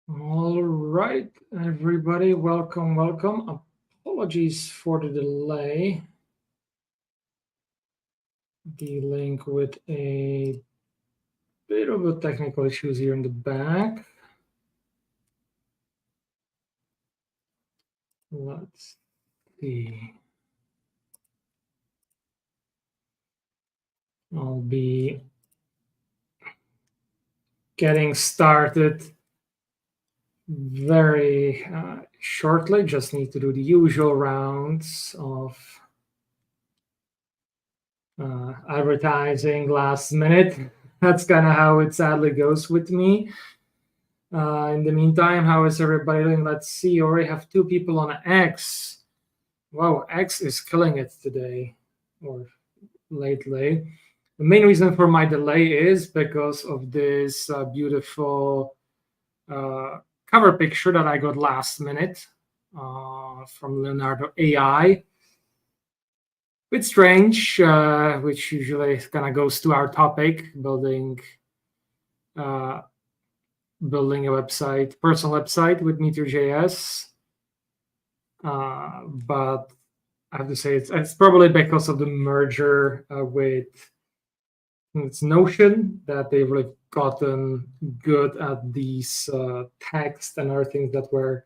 All right, everybody, welcome. Apologies for the delay. Dealing with a bit of a technical issues here in the back. Let's see. I'll be getting started very shortly. Just need to do the usual rounds of advertising last minute. That's kind of how it sadly goes with me. In the meantime, how is everybody doing? Let's see. Already have two people on X. Wow, X is killing it today or lately. The main reason for my delay is because of this beautiful cover picture that I got last minute from Leonardo AI. Bit strange, which usually kind of goes to our topic, building a website, personal website with Meteor.js. But I have to say it's probably because of the merger with it's Notion that they've really gotten good at these text and other things that were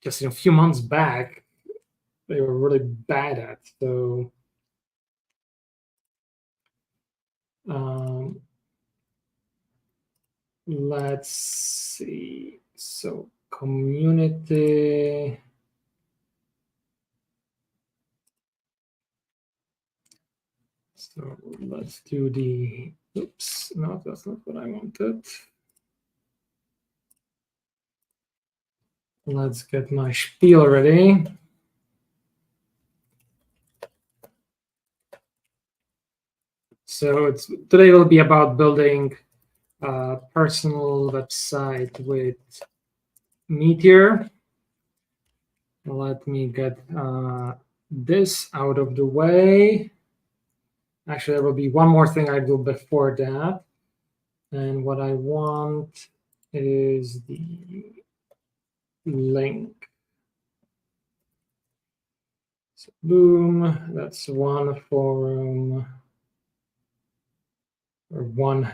just a few months back they were really bad at. So let's see. So community. So let's do the, oops, no, that's not what I wanted. Let's get my spiel ready. So today will be about building a personal website with Meteor. Let me get this out of the way. Actually, there will be one more thing I do before that. And what I want is the link. So boom, that's one forum or one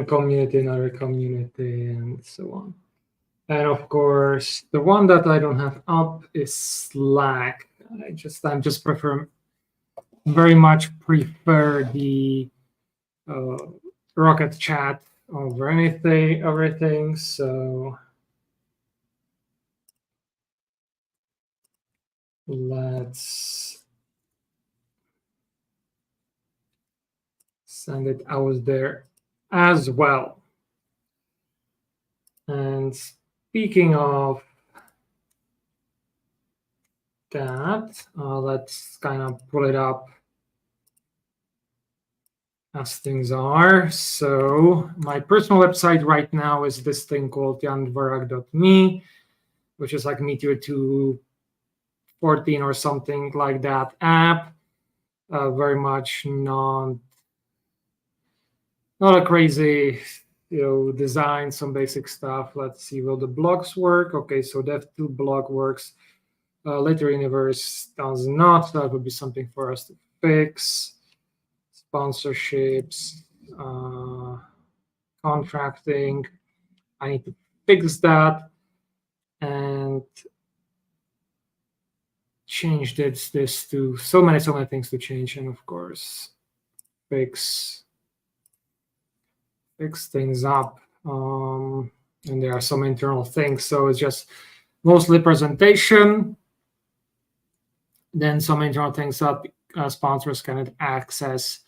community, another community, and so on. And of course, the one that I don't have up is Slack. I'm just very much prefer the Rocket Chat over everything. So let's send it out there as well. And speaking of that, let's kind of pull it up as things are. So my personal website right now is this thing called jandvarag.me, which is like Meteor 2.14 or something like that app. Very much not a crazy design, some basic stuff. Let's see, will the blogs work? Okay, so dev2 blog works. Later Universe does not. That would be something for us to fix. Sponsorships, contracting. I need to fix that and change this to so many things to change, and of course fix things up. And there are some internal things, so it's just mostly presentation, then some internal things that sponsors can access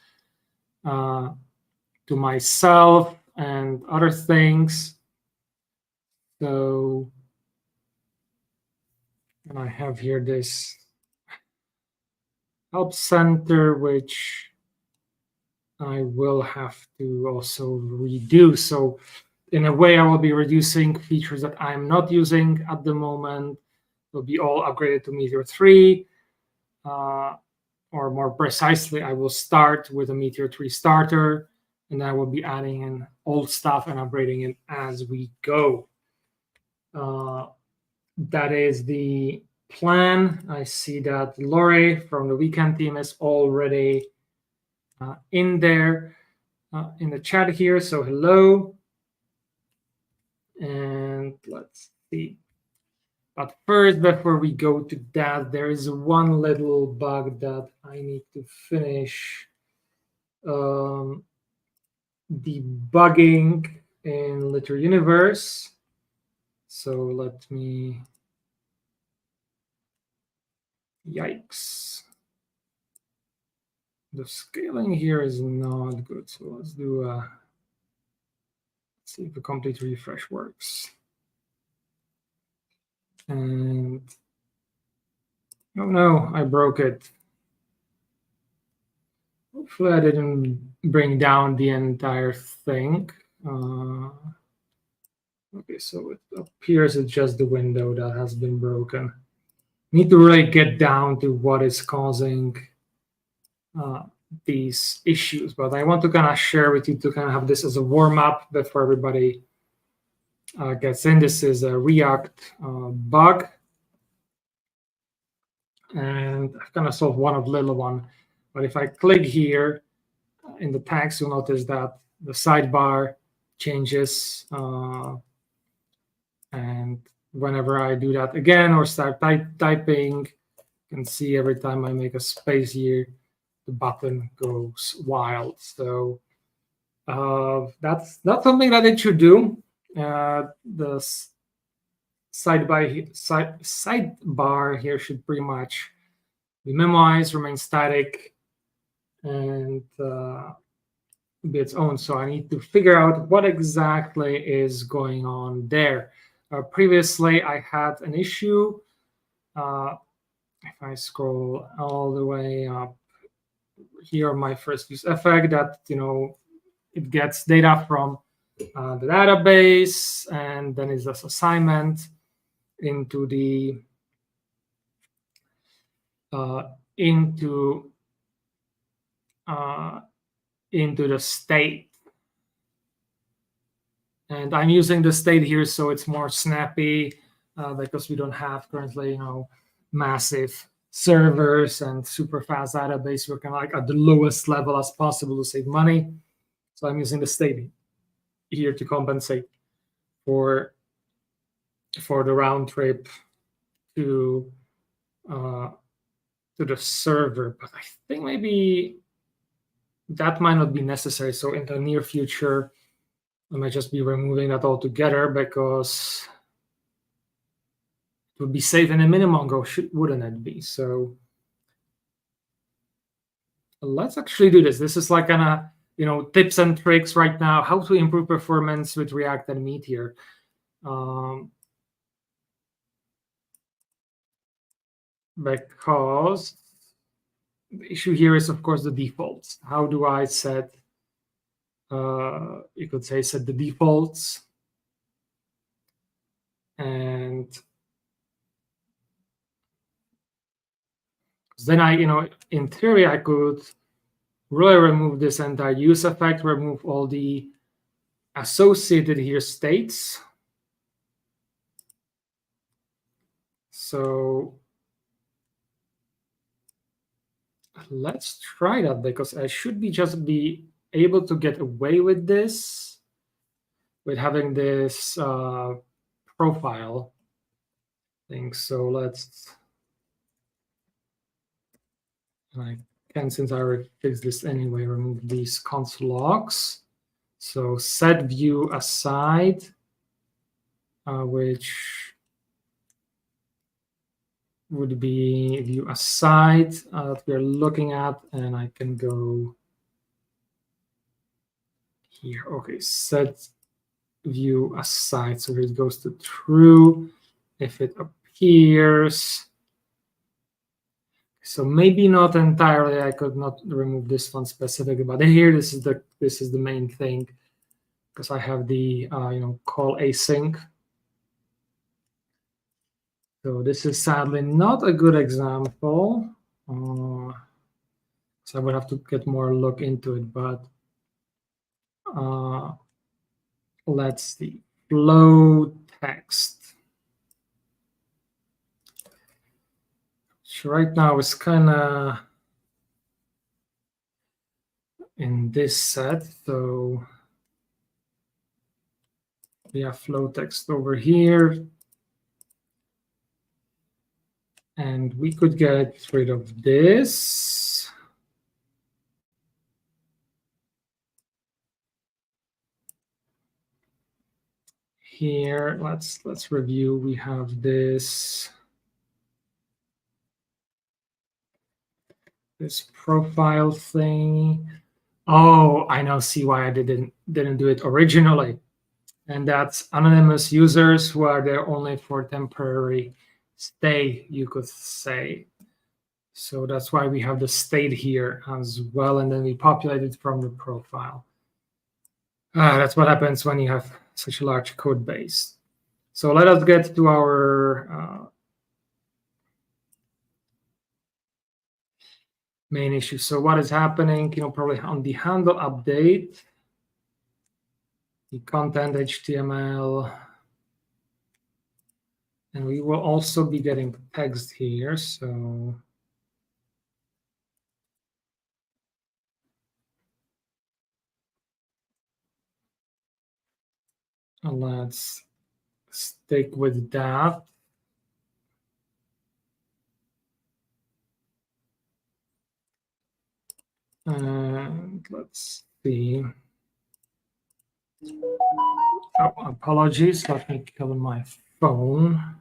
to myself and other things. So, and I have here this help center, which I will have to also redo. So in a way, I will be reducing features that I'm not using at the moment. Will be all upgraded to Meteor 3. or more precisely, I will start with a Meteor 3 starter, and I will be adding in old stuff and upgrading it as we go. That is the plan. I see that Lori from the weekend team is already in there in the chat here. So hello. And let's see. But first, before we go to that, there is one little bug that I need to finish debugging in Litter Universe. So let me, yikes. The scaling here is not good. So let's do let's see if the complete refresh works. And oh no, I broke it. Hopefully I didn't bring down the entire thing. Okay, so it appears it's just the window that has been broken. Need to really get down to what is causing these issues, but I want to kind of share with you to kind of have this as a warm-up before everybody gets in. This is a React bug, and I've kind of solved one of little one. But if I click here in the text, you'll notice that the sidebar changes. And whenever I do that again or start typing, you can see every time I make a space here, the button goes wild. So that's something that it should do. The sidebar here should pretty much be minimized, remain static, and be its own. So I need to figure out what exactly is going on there. Previously, I had an issue. If I scroll all the way up here, my first use effect, that it gets data from the database, and then it's this assignment into the into the state. And I'm using the state here so it's more snappy because we don't have currently, massive servers and super fast database. We're kind of like at the lowest level as possible to save money. So I'm using the state here to compensate for the round trip to the server. But I think maybe that might not be necessary. So in the near future, I might just be removing that altogether because it would be safe in a minimum go, wouldn't it be? So let's actually do this. This is like kind of tips and tricks right now, how to improve performance with React and Meteor. Because the issue here is, of course, the defaults. How do I set? You could say set the defaults, and then in theory, I could really remove this entire use effect, remove all the associated here states. So let's try that, because I should just be able to get away with this, with having this profile thing. So I can, since I already fixed this anyway, remove these console logs. So set view aside, which would be view aside that we're looking at, and I can go here. Okay, set view aside. So it goes to true if it appears. So maybe not entirely. I could not remove this one specifically, but here this is the main thing, because I have the call async. So this is sadly not a good example. So I would have to get more look into it, but let's see. Flow text. So right now it's kind of in this set. So we have flow text over here. And we could get rid of this. Here, let's review. We have this profile thing. Oh, I now see why I didn't do it originally. And that's anonymous users who are there only for temporary stay, you could say. So that's why we have the state here as well, and then we populate it from the profile. That's what happens when you have such a large code base. So let us get to our main issue. So what is happening? Probably on the handle update, the content HTML, and we will also be getting text here. So let's stick with that. And let's see. Oh, apologies. Let me kill my phone.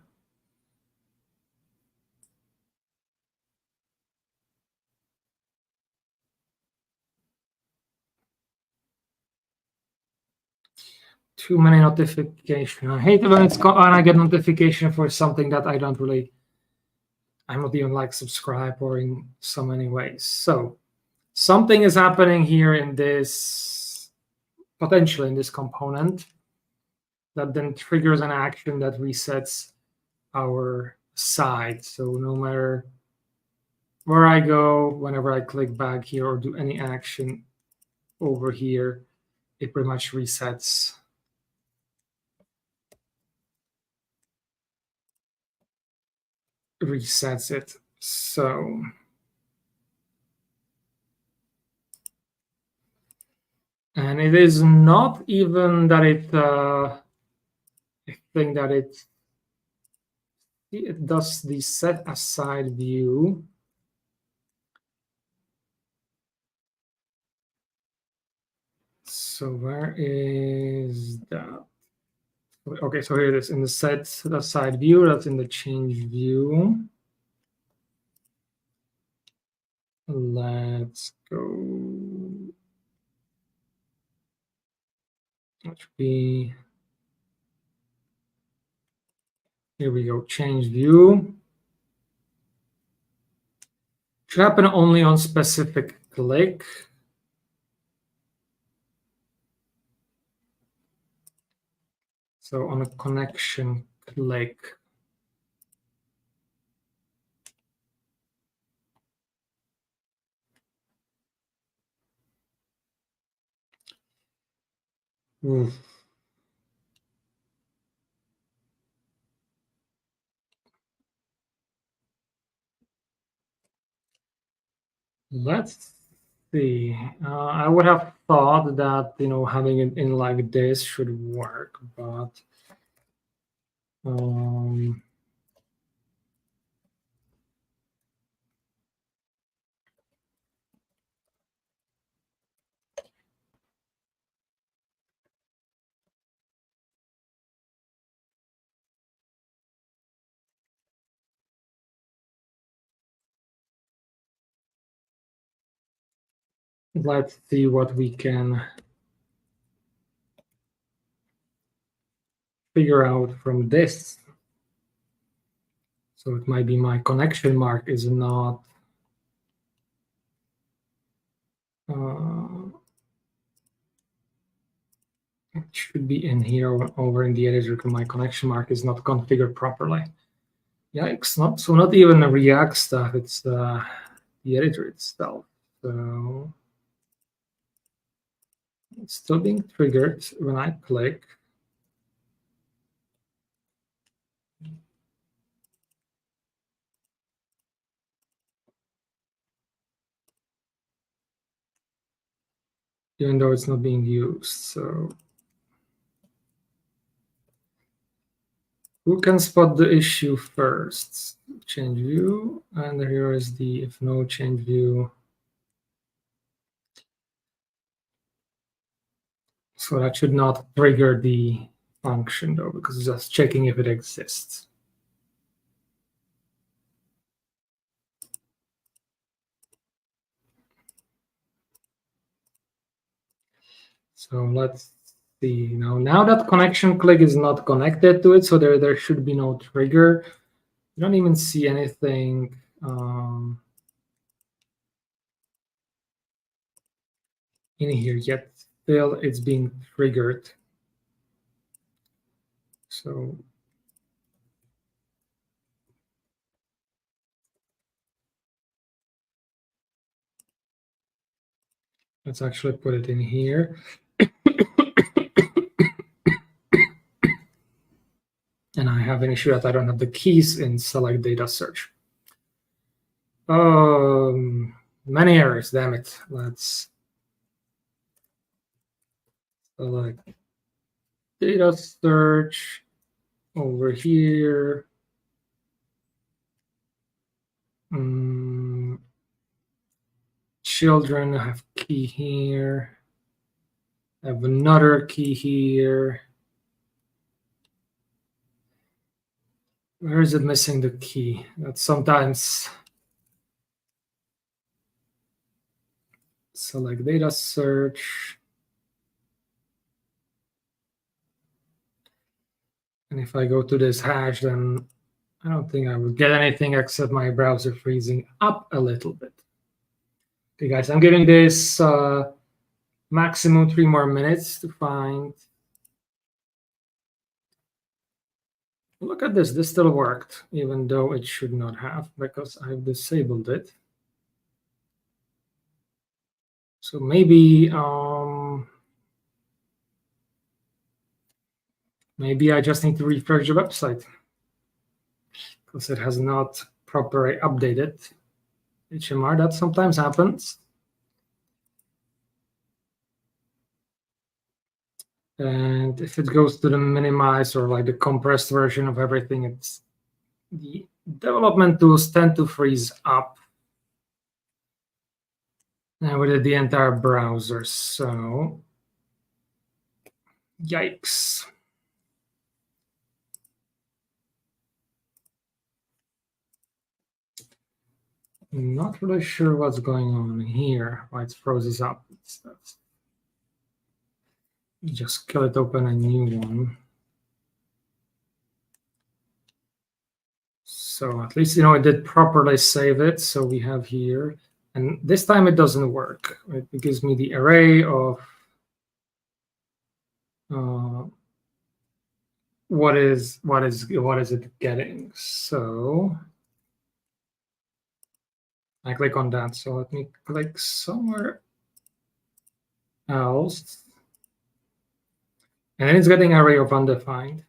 Too many notifications. I hate it when it's when I get notification for something that I don't really, I'm not even like subscribe or in so many ways. So something is happening here in this, potentially in this component, that then triggers an action that resets our site. So no matter where I go, whenever I click back here or do any action over here, it pretty much resets it. So and it is not even that it I think that it does the set aside view. So where is that? Okay, so here it is in the set aside view. That's in the change view. Let's go. That should be, here we go, change view. Should happen only on specific click. So on a connection click. Oof. Let's see. I would have thought that having it in like this should work, but let's see what we can figure out from this. So it might be my connection mark is not it should be in here over in the editor because my connection mark is not configured properly. Yikes, not even the React stuff, it's the editor itself. So it's still being triggered when I click. Even though it's not being used. So who can spot the issue first? Change view, and here is the if no change view. So that should not trigger the function though, because it's just checking if it exists. So let's see. Now that connection click is not connected to it, so there should be no trigger. You don't even see anything in here yet. Still, it's being triggered. So let's actually put it in here. And I have an issue that I don't have the keys in select data search. Many errors, damn it. Let's select data search over here. Children, I have key here. I have another key here. Where is it missing the key? That's sometimes select data search. And if I go to this hash, then I don't think I would get anything except my browser freezing up a little bit. Okay, guys, I'm giving this maximum 3 more minutes to find. Look at this. This still worked, even though it should not have, because I've disabled it. So maybe I just need to refresh the website because it has not properly updated HMR. That sometimes happens. And if it goes to the minimized or like the compressed version of everything, it's the development tools tend to freeze up. And we did the entire browser, so yikes. I'm not really sure what's going on here, why it freezes up. Just kill it, open a new one. So at least, it did properly save it. So we have here, and this time it doesn't work. It gives me the array of what is it getting. So I click on that. So let me click somewhere else. And then it's getting array of undefined.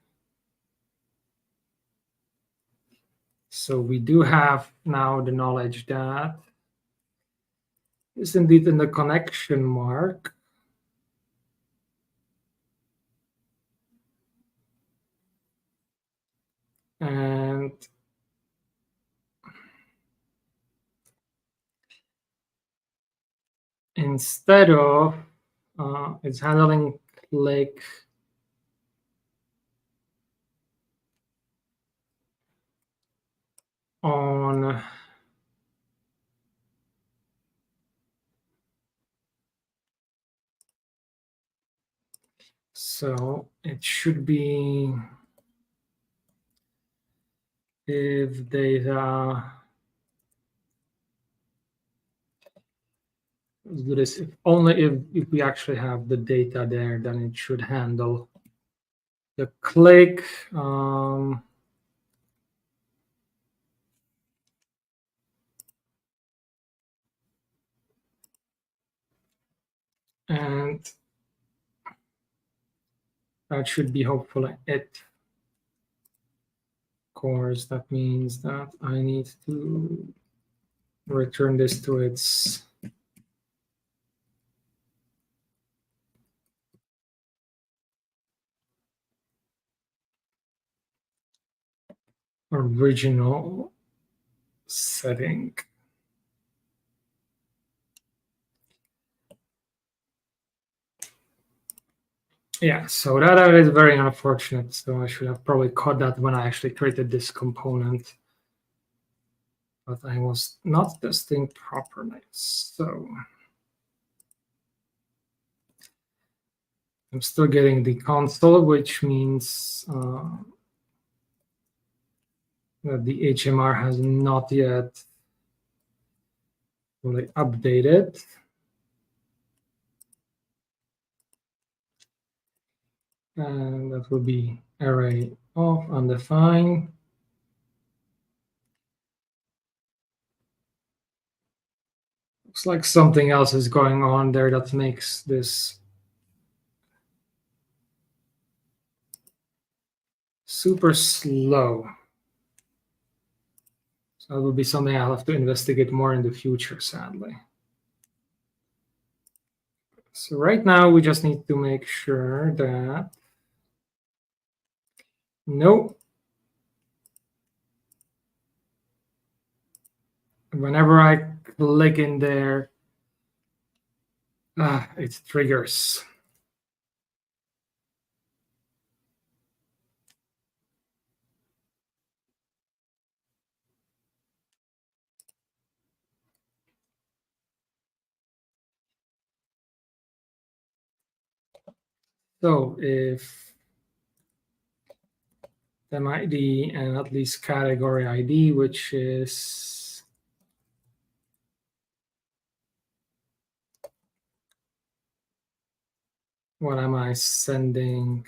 So we do have now the knowledge that is indeed in the connection mark. And instead of it's handling click on so it should be if data. Let's do this. If we actually have the data there, then it should handle the click. And that should be hopefully it. Of course, that means that I need to return this to its original setting. Yeah, so that is very unfortunate. So I should have probably caught that when I actually created this component. But I was not testing properly. So I'm still getting the console, which means that the HMR has not yet fully updated. And that will be array of undefined. Looks like something else is going on there that makes this super slow. So that will be something I'll have to investigate more in the future, sadly. So right now we just need to make sure that no. Whenever I click in there, it triggers. So if them ID and at least category ID, which is what am I sending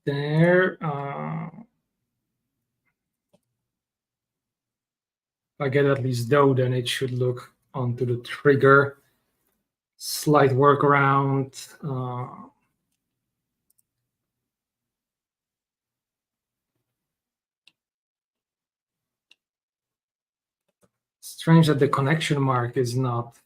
there? If I get at least though, then it should look onto the trigger. Slight workaround. Strange that the connection mark is not.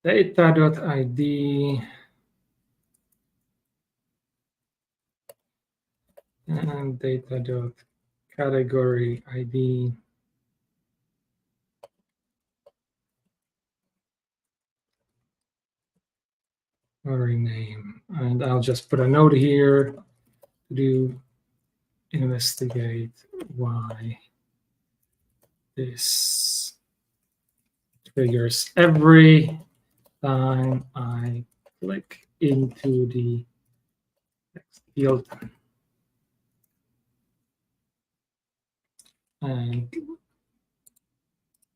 Data.id and data.category ID. Rename, and I'll just put a note here to investigate why this triggers every time I click into the text field. And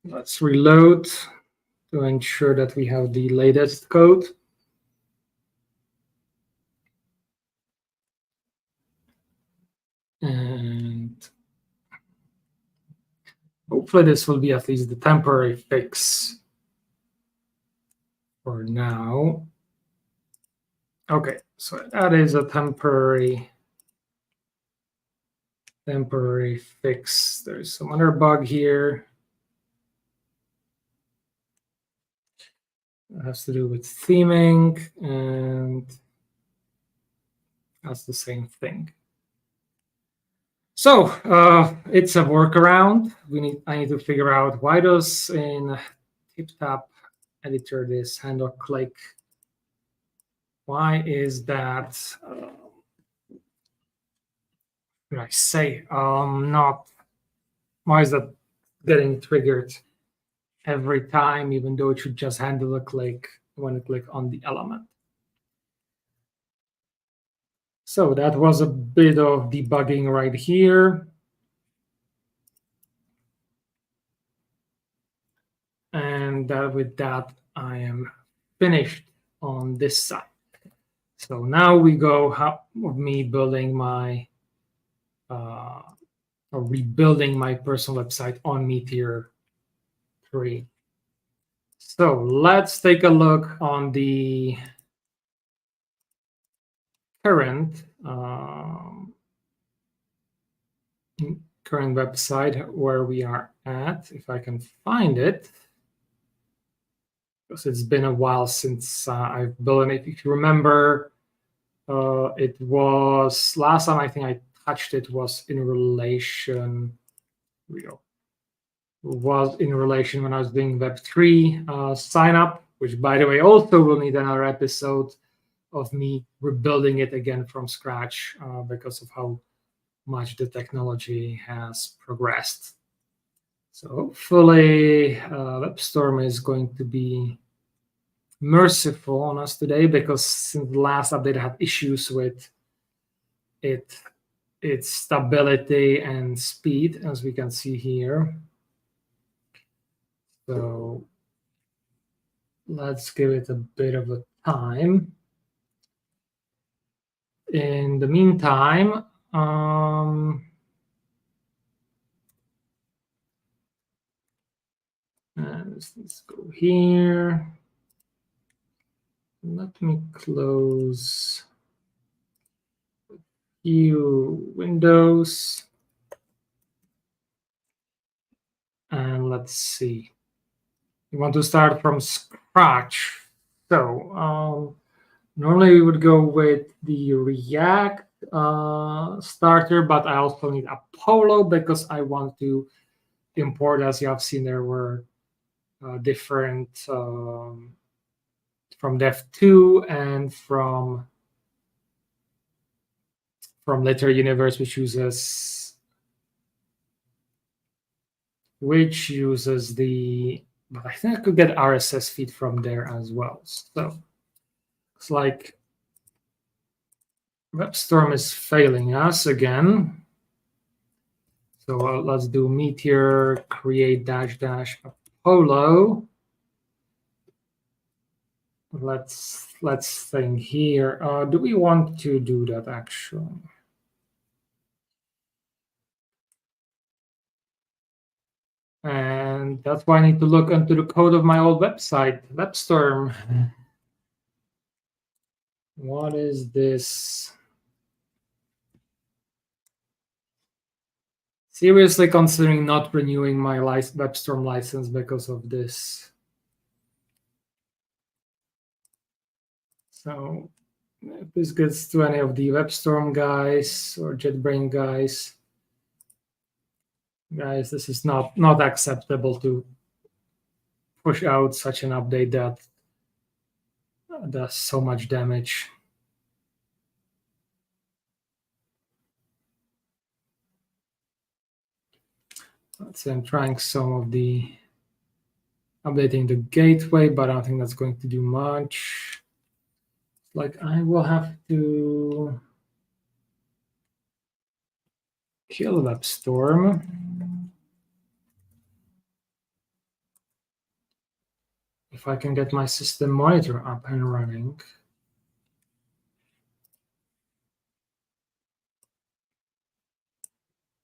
let's reload to ensure that we have the latest code. And hopefully this will be at least the temporary fix for now. Okay, so that is a temporary fix. There's some other bug here. It has to do with theming, and that's the same thing. So it's a workaround. I need to figure out why does in TipTap editor this handle click. Why is that? What did I say? Not. Why is that getting triggered every time, even though it should just handle a click when you click on the element? So that was a bit of debugging right here. And with that, I am finished on this side. So now we go with me building my or rebuilding my personal website on Meteor 3. So let's take a look on the current current website where we are at, if I can find it, because it's been a while since I've built it. If you remember, it was last time I think I touched it was in relation. Was in relation when I was doing Web3 sign up, which by the way also will need another episode of me rebuilding it again from scratch because of how much the technology has progressed. So hopefully WebStorm is going to be merciful on us today, because since the last update I had issues with its stability and speed, as we can see here. So let's give it a bit of a time. In the meantime, let's go here. Let me close a few windows. And let's see. You want to start from scratch. So normally we would go with the React starter, but I also need Apollo because I want to import, as you have seen, there were different from Dev2 and from Later Universe, which uses the, but I think I could get RSS feed from there as well. So it's like WebStorm is failing us again. So let's do Meteor create -- Apollo. Let's think here. Do we want to do that actually? And that's why I need to look into the code of my old website, WebStorm. What is this? Seriously considering not renewing my WebStorm license because of this. So if this gets to any of the WebStorm guys or JetBrains guys, this is not acceptable to push out such an update that does so much damage. Let's say I'm trying some of the updating the gateway, but I don't think that's going to do much. Like I will have to kill WebStorm. If I can get my system monitor up and running.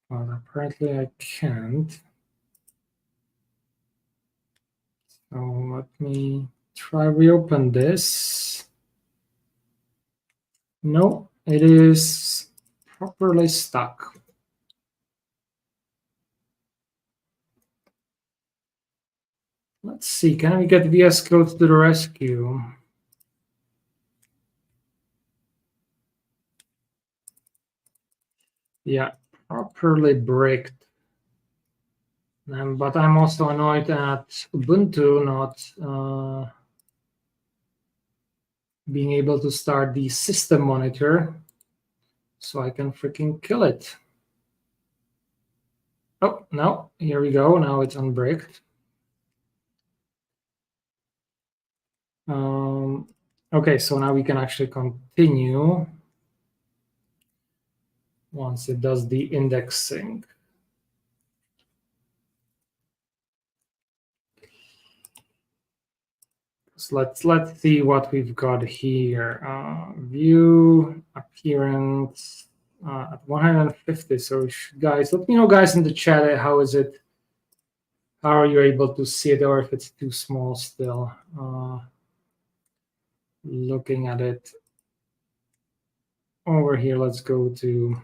Well, apparently I can't. So let me try reopen this. No, it is properly stuck. Let's see, can we get VS Code to the rescue? Yeah, properly bricked. But I'm also annoyed at Ubuntu not being able to start the system monitor so I can freaking kill it. Oh, no, here we go. Now it's unbricked. Okay, so now we can actually continue once it does the indexing. So let's see what we've got here. View, appearance, at 150. So guys, let me know, guys, in the chat, how is it? How are you able to see it, or if it's too small still? Looking at it over here, let's go to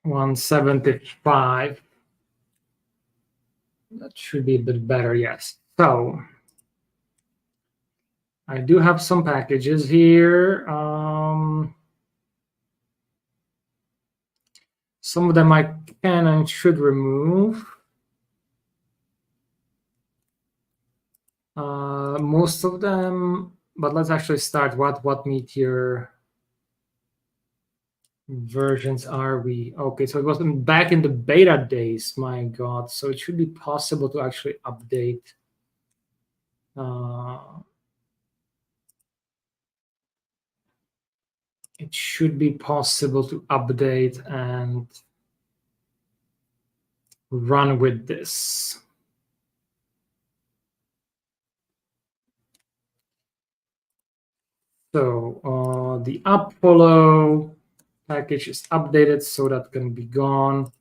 175. That should be a bit better, yes. So I do have some packages here. Some of them I can and should remove. Most of them, but let's actually start. What Meteor versions are we? Okay, so it was back in the beta days. My God, so it should be possible to actually update. It should be possible to update and run with this. So the Apollo package is updated, so that can be gone.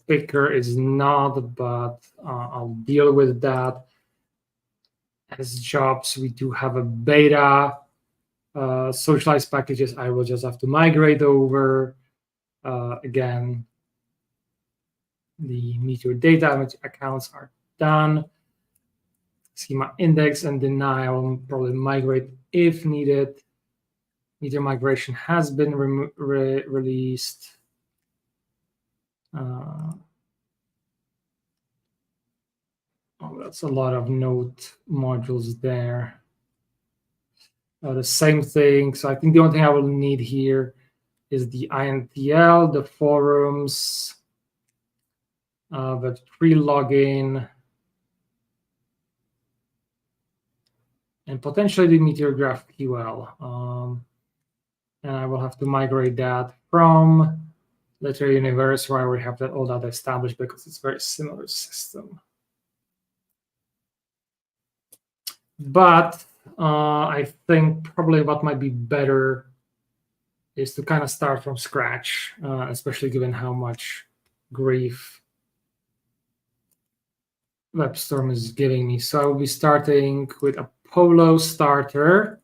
Picker is not, but I'll deal with that. As jobs, we do have a beta. Socialized packages, I will just have to migrate over. Again, the Meteor data accounts are done. Schema index and denial, probably migrate if needed. Meteor migration has been released. Oh, that's a lot of node modules there. The same thing. So I think the only thing I will need here is the INTL, the forums, the free login, and potentially the Meteor GraphQL. And I will have to migrate that from Literary Universe, where I already have all that established, because it's a very similar system. But I think probably what might be better is to kind of start from scratch, especially given how much grief WebStorm is giving me. So I will be starting with a Polo starter.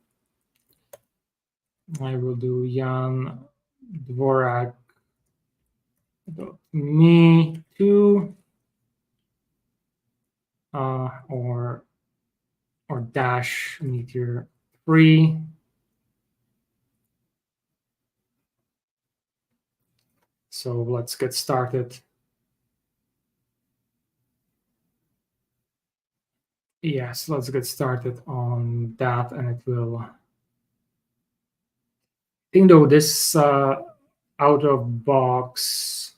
I will do Jan Dvorak me too, or dash Meteor 3. So let's get started. Yes, let's get started on that, and it will. I think though this out of box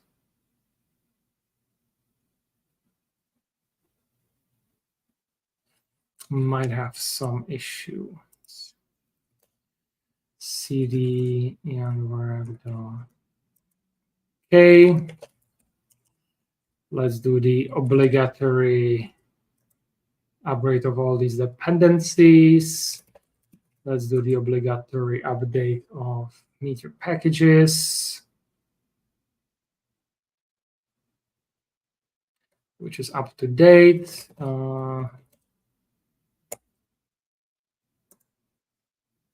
might have some issue. CD and wherever. Okay, let's do the obligatory upgrade of all these dependencies. Let's do the obligatory update of Meteor packages, which is up to date.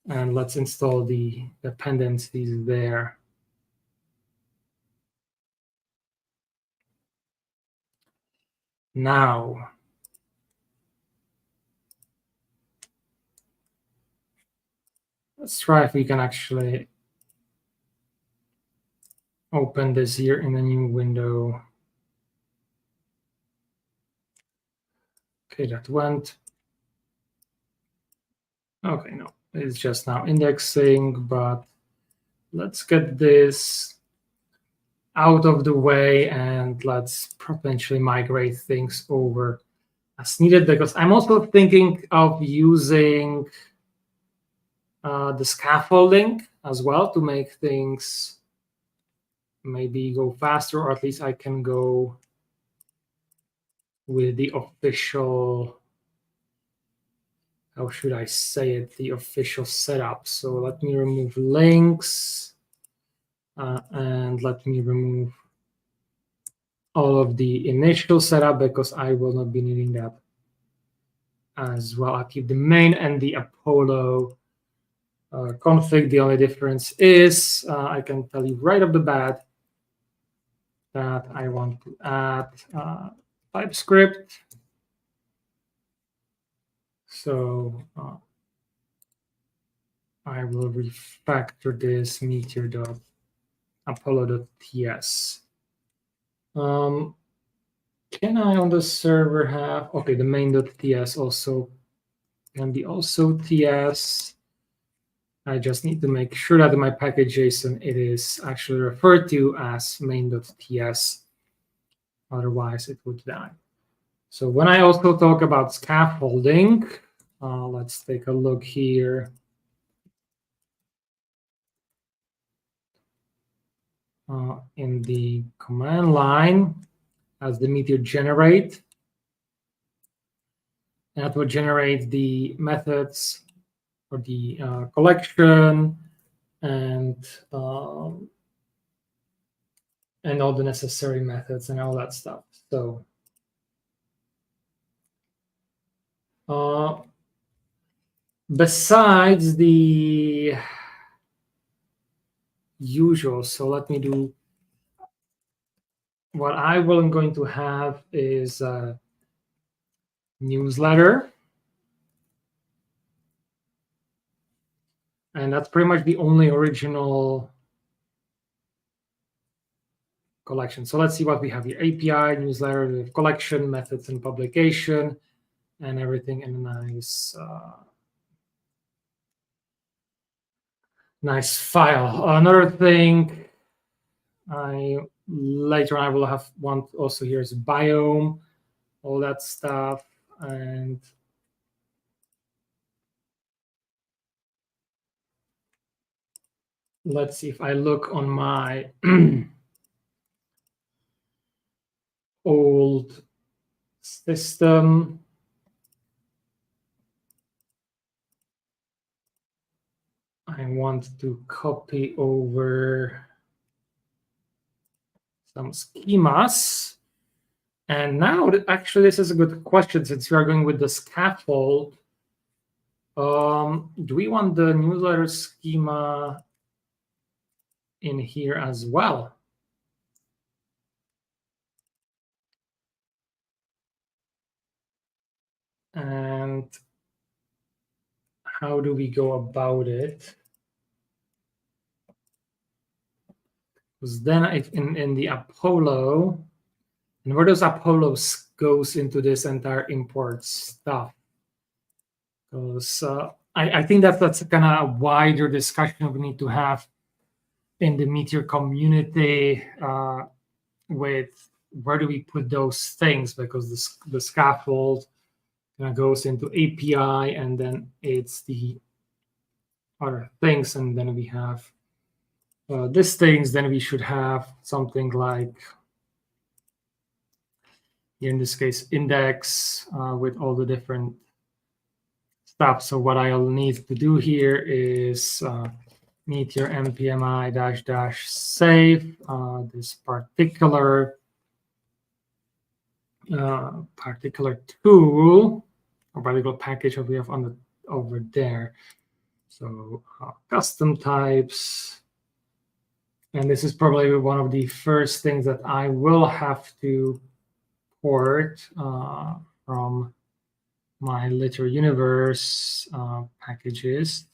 And let's install the dependencies there. Now, let's try if we can actually open this here in a new window. Okay, that went. Okay, no, it's just now indexing, but let's get this out of the way and let's potentially migrate things over as needed, because I'm also thinking of using the scaffolding as well to make things maybe go faster, or at least I can go with the official how should I say it, the official setup. So let me remove links and let me remove all of the initial setup because I will not be needing that as well. I'll keep the main and the Apollo config. The only difference is I can tell you right off the bat that I want to add TypeScript. So I will refactor this meteor.apollo.ts. Can I on the server have, okay, the main.ts also can be also ts. I just need to make sure that in my package JSON it is actually referred to as main.ts. Otherwise it would die. So when I also talk about scaffolding, let's take a look here. In the command line as the meteor generate, that will generate the methods or the collection and all the necessary methods and all that stuff. So besides the usual, so let me do what I will going to have is a newsletter. And that's pretty much the only original collection. So let's see what we have here. API, newsletter, we have collection, methods, and publication, and everything in a nice file. Another thing later on I will want also here is biome, all that stuff. And let's see if I look on my old system. I want to copy over some schemas. And now, actually, this is a good question since we are going with the scaffold. Do we want the newsletter schema in here as well? And how do we go about it? Because then in the Apollo, and where does Apollo goes into this entire import stuff? Because I think that's kind of a wider discussion we need to have in the Meteor community with where do we put those things, because the scaffold goes into API and then it's the other things, and then we have these things. Then we should have something like, here in this case, index with all the different stuff. So what I'll need to do here is meteor npmi -- save this particular tool or particular package that we have over there. So custom types, and this is probably one of the first things that I will have to port from my Liter Universe packages.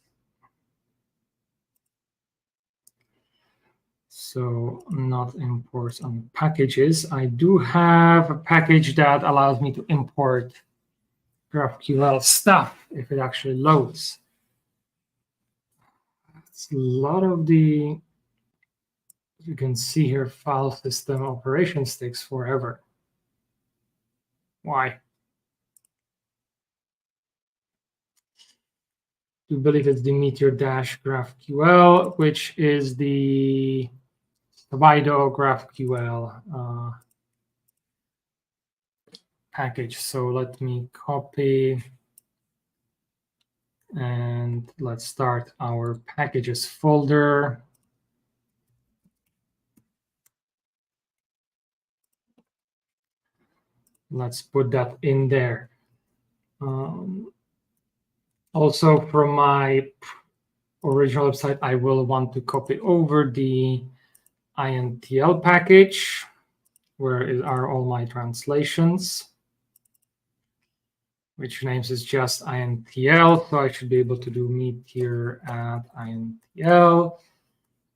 So not imports on packages. I do have a package that allows me to import GraphQL stuff if it actually loads. It's a lot of the, you can see here, file system operations takes forever. Why? I believe it's the meteor-GraphQL, which is the Vido GraphQL package. So let me copy And let's start our packages folder. Let's put that in there. Also, from my original website, I will want to copy over the INTL package, where are all my translations, which names is just INTL. So I should be able to do meet here at INTL,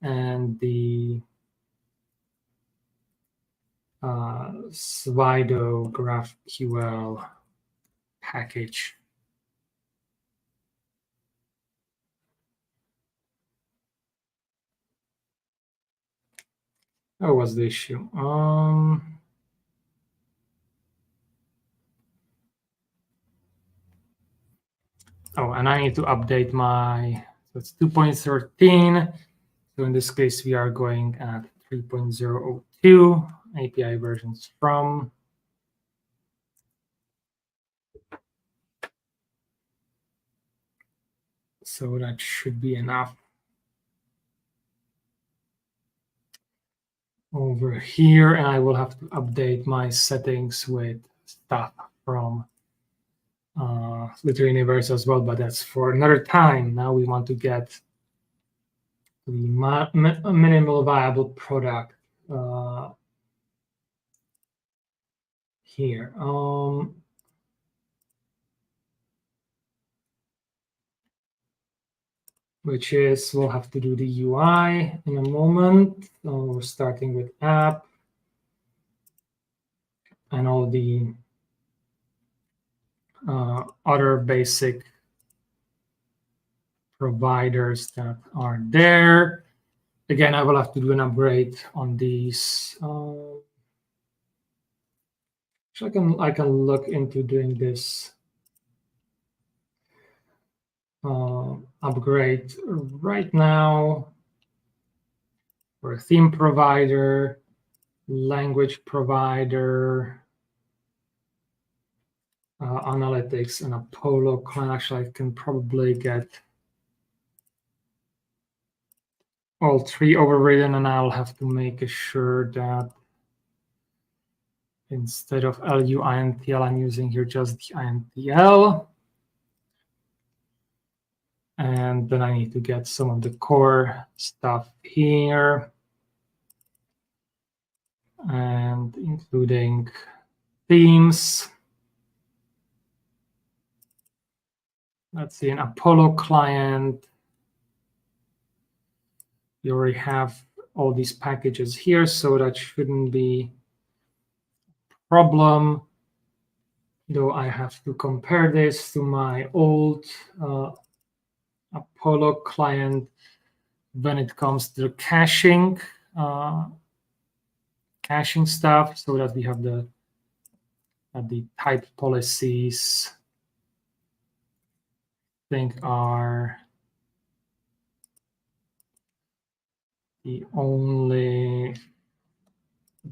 and the Slido GraphQL package. Oh, what's the issue? Oh, and I need to update my, so it's 2.13. So in this case, we are going at 3.002 API versions from. So that should be enough. Over here, and I will have to update my settings with stuff from Literary Universe as well, but that's for another time. Now we want to get the minimal viable product here. Which is, we'll have to do the UI in a moment. We're starting with app and all the other basic providers that are there. Again, I will have to do an upgrade on these. So I can look into doing this upgrade right now for a theme provider, language provider, analytics, and Apollo client. Actually, I can probably get all three overridden, and I'll have to make sure that instead of LUINTL, I'm using here just the INTL. And then I need to get some of the core stuff here, and including themes. Let's see, an Apollo client. You already have all these packages here, so that shouldn't be a problem. Though I have to compare this to my old Apollo client when it comes to caching stuff, so that we have the type policies I think are the only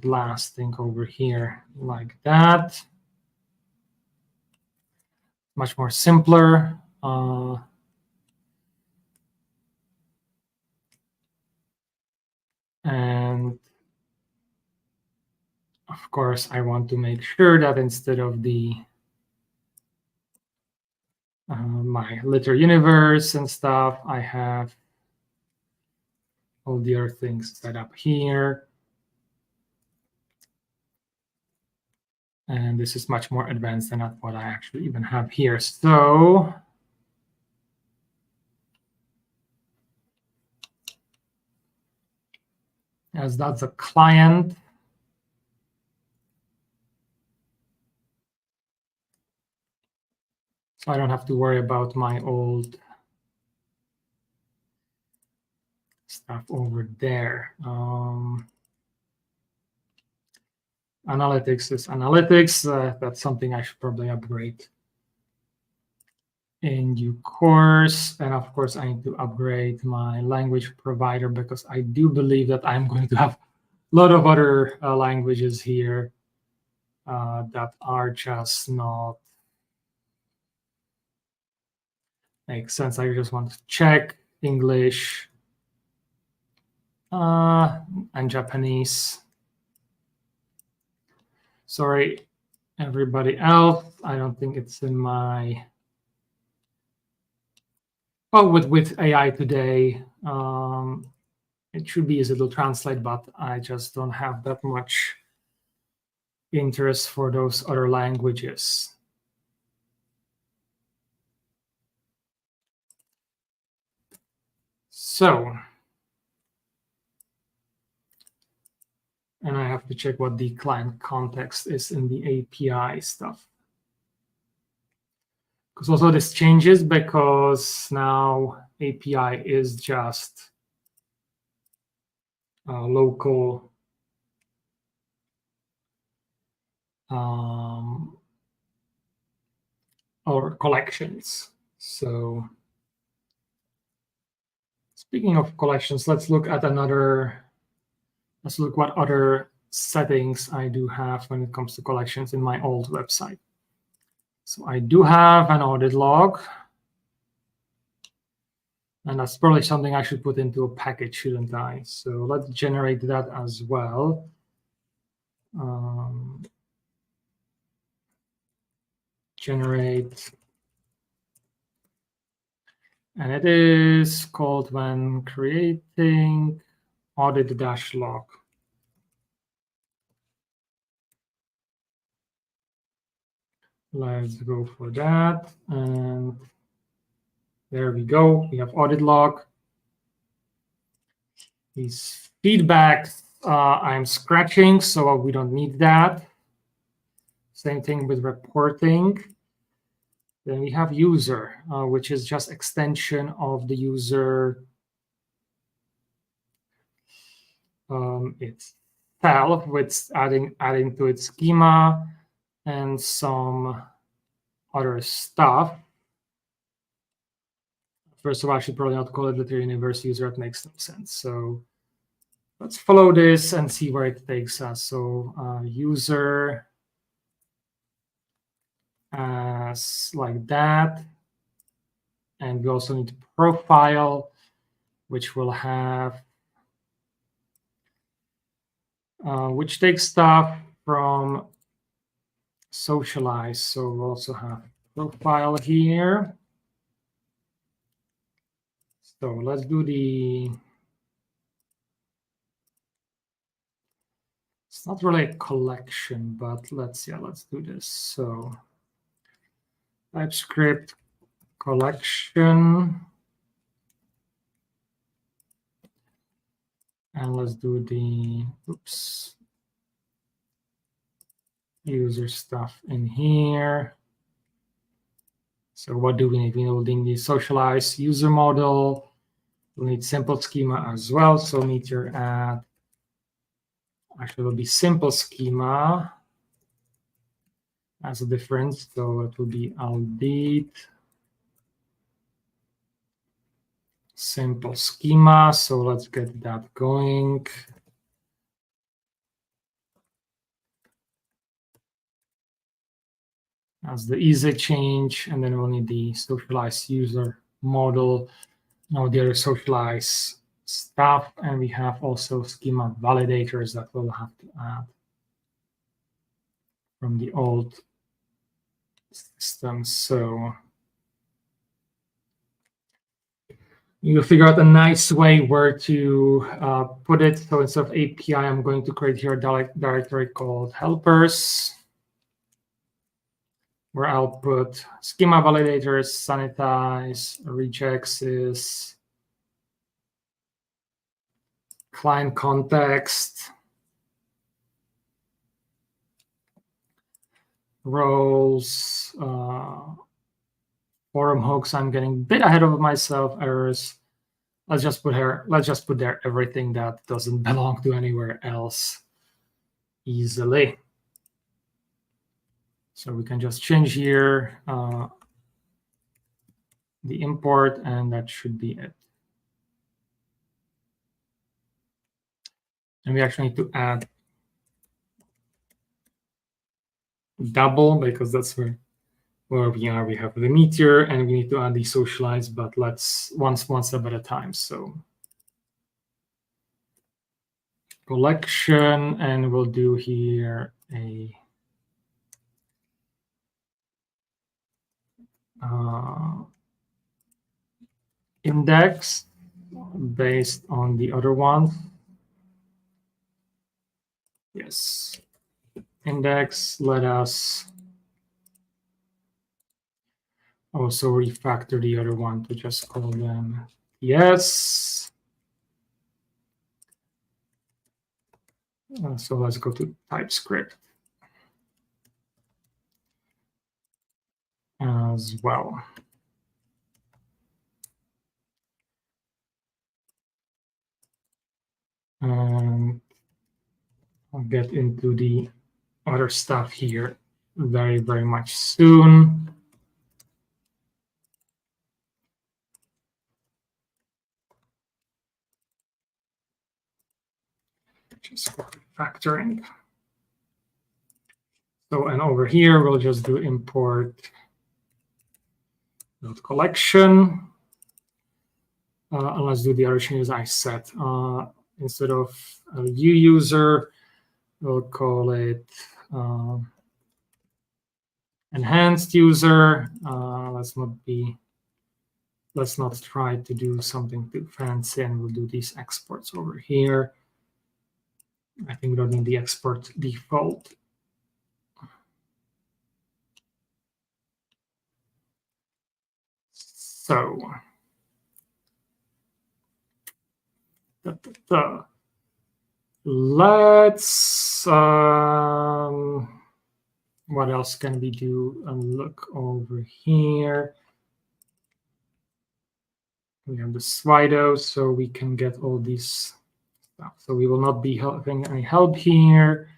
last thing over here, like that. Much more simpler. And of course, I want to make sure that instead of the my Liter universe and stuff, I have all the other things set up here. And this is much more advanced than what I actually even have here. So as that's a client, so I don't have to worry about my old stuff over there. Analytics is analytics. That's something I should probably upgrade in due course. And of course, I need to upgrade my language provider, because I do believe that I'm going to have a lot of other languages here that are just not Makes sense. I just want to check English and Japanese. Sorry, everybody else. I don't think it's in my. Oh, with AI today, it should be easy to translate, but I just don't have that much interest for those other languages. So, and I have to check what the client context is in the API stuff. Because also this changes because now API is just local or collections. So speaking of collections, let's look what other settings I do have when it comes to collections in my old website. So I do have an audit log. And that's probably something I should put into a package, shouldn't I? So let's generate that as well. Generate. And it is called when creating audit dash log. Let's go for that. And there we go. We have audit log. These feedbacks I'm scratching, so we don't need that. Same thing with reporting. Then we have user, which is just extension of the user itself, with adding to its schema and some other stuff. First of all, I should probably not call it the universe user. It makes no sense. So let's follow this and see where it takes us. So user as like that. And we also need profile, which will have, which takes stuff from socialize. So we'll also have profile here. So let's do it's not really a collection, but let's do this. So TypeScript collection. And let's do the, user stuff in here. So what do we need? We need the socialize user model. We'll need simple schema as well. So meter add, actually it will be simple schema as a difference. So it will be albeit simple schema. So let's get that going. As the easy change, and then we'll need the socialize user model. Now the other socialize stuff, and we have also schema validators that we'll have to add from the old system. So you figure out a nice way where to put it. So instead of API, I'm going to create here a directory called helpers, where I'll put schema validators, sanitize, regexes, client context, roles, forum hooks. I'm getting a bit ahead of myself. Errors. Let's just put there everything that doesn't belong to anywhere else easily. So we can just change here the import, and that should be it. And we actually need to add double, because that's where where we are, we have the meteor, and we need to add the socialize, but let's one step at a time. So collection, and we'll do here a index based on the other one. Yes, index. Let us also refactor the other one to just call them yes. So let's go to TypeScript as well. And I'll get into the other stuff here very, very much soon. Just factoring. So, and over here, we'll just do import collection. And let's do the other changes I set. Instead of a U user, we'll call it enhanced user. Let's not try to do something too fancy, and we'll do these exports over here. I think we don't need the export default. So let's what else can we do? Look over here. We have the Slido, so we can get all these stuff. So we will not be having any help here.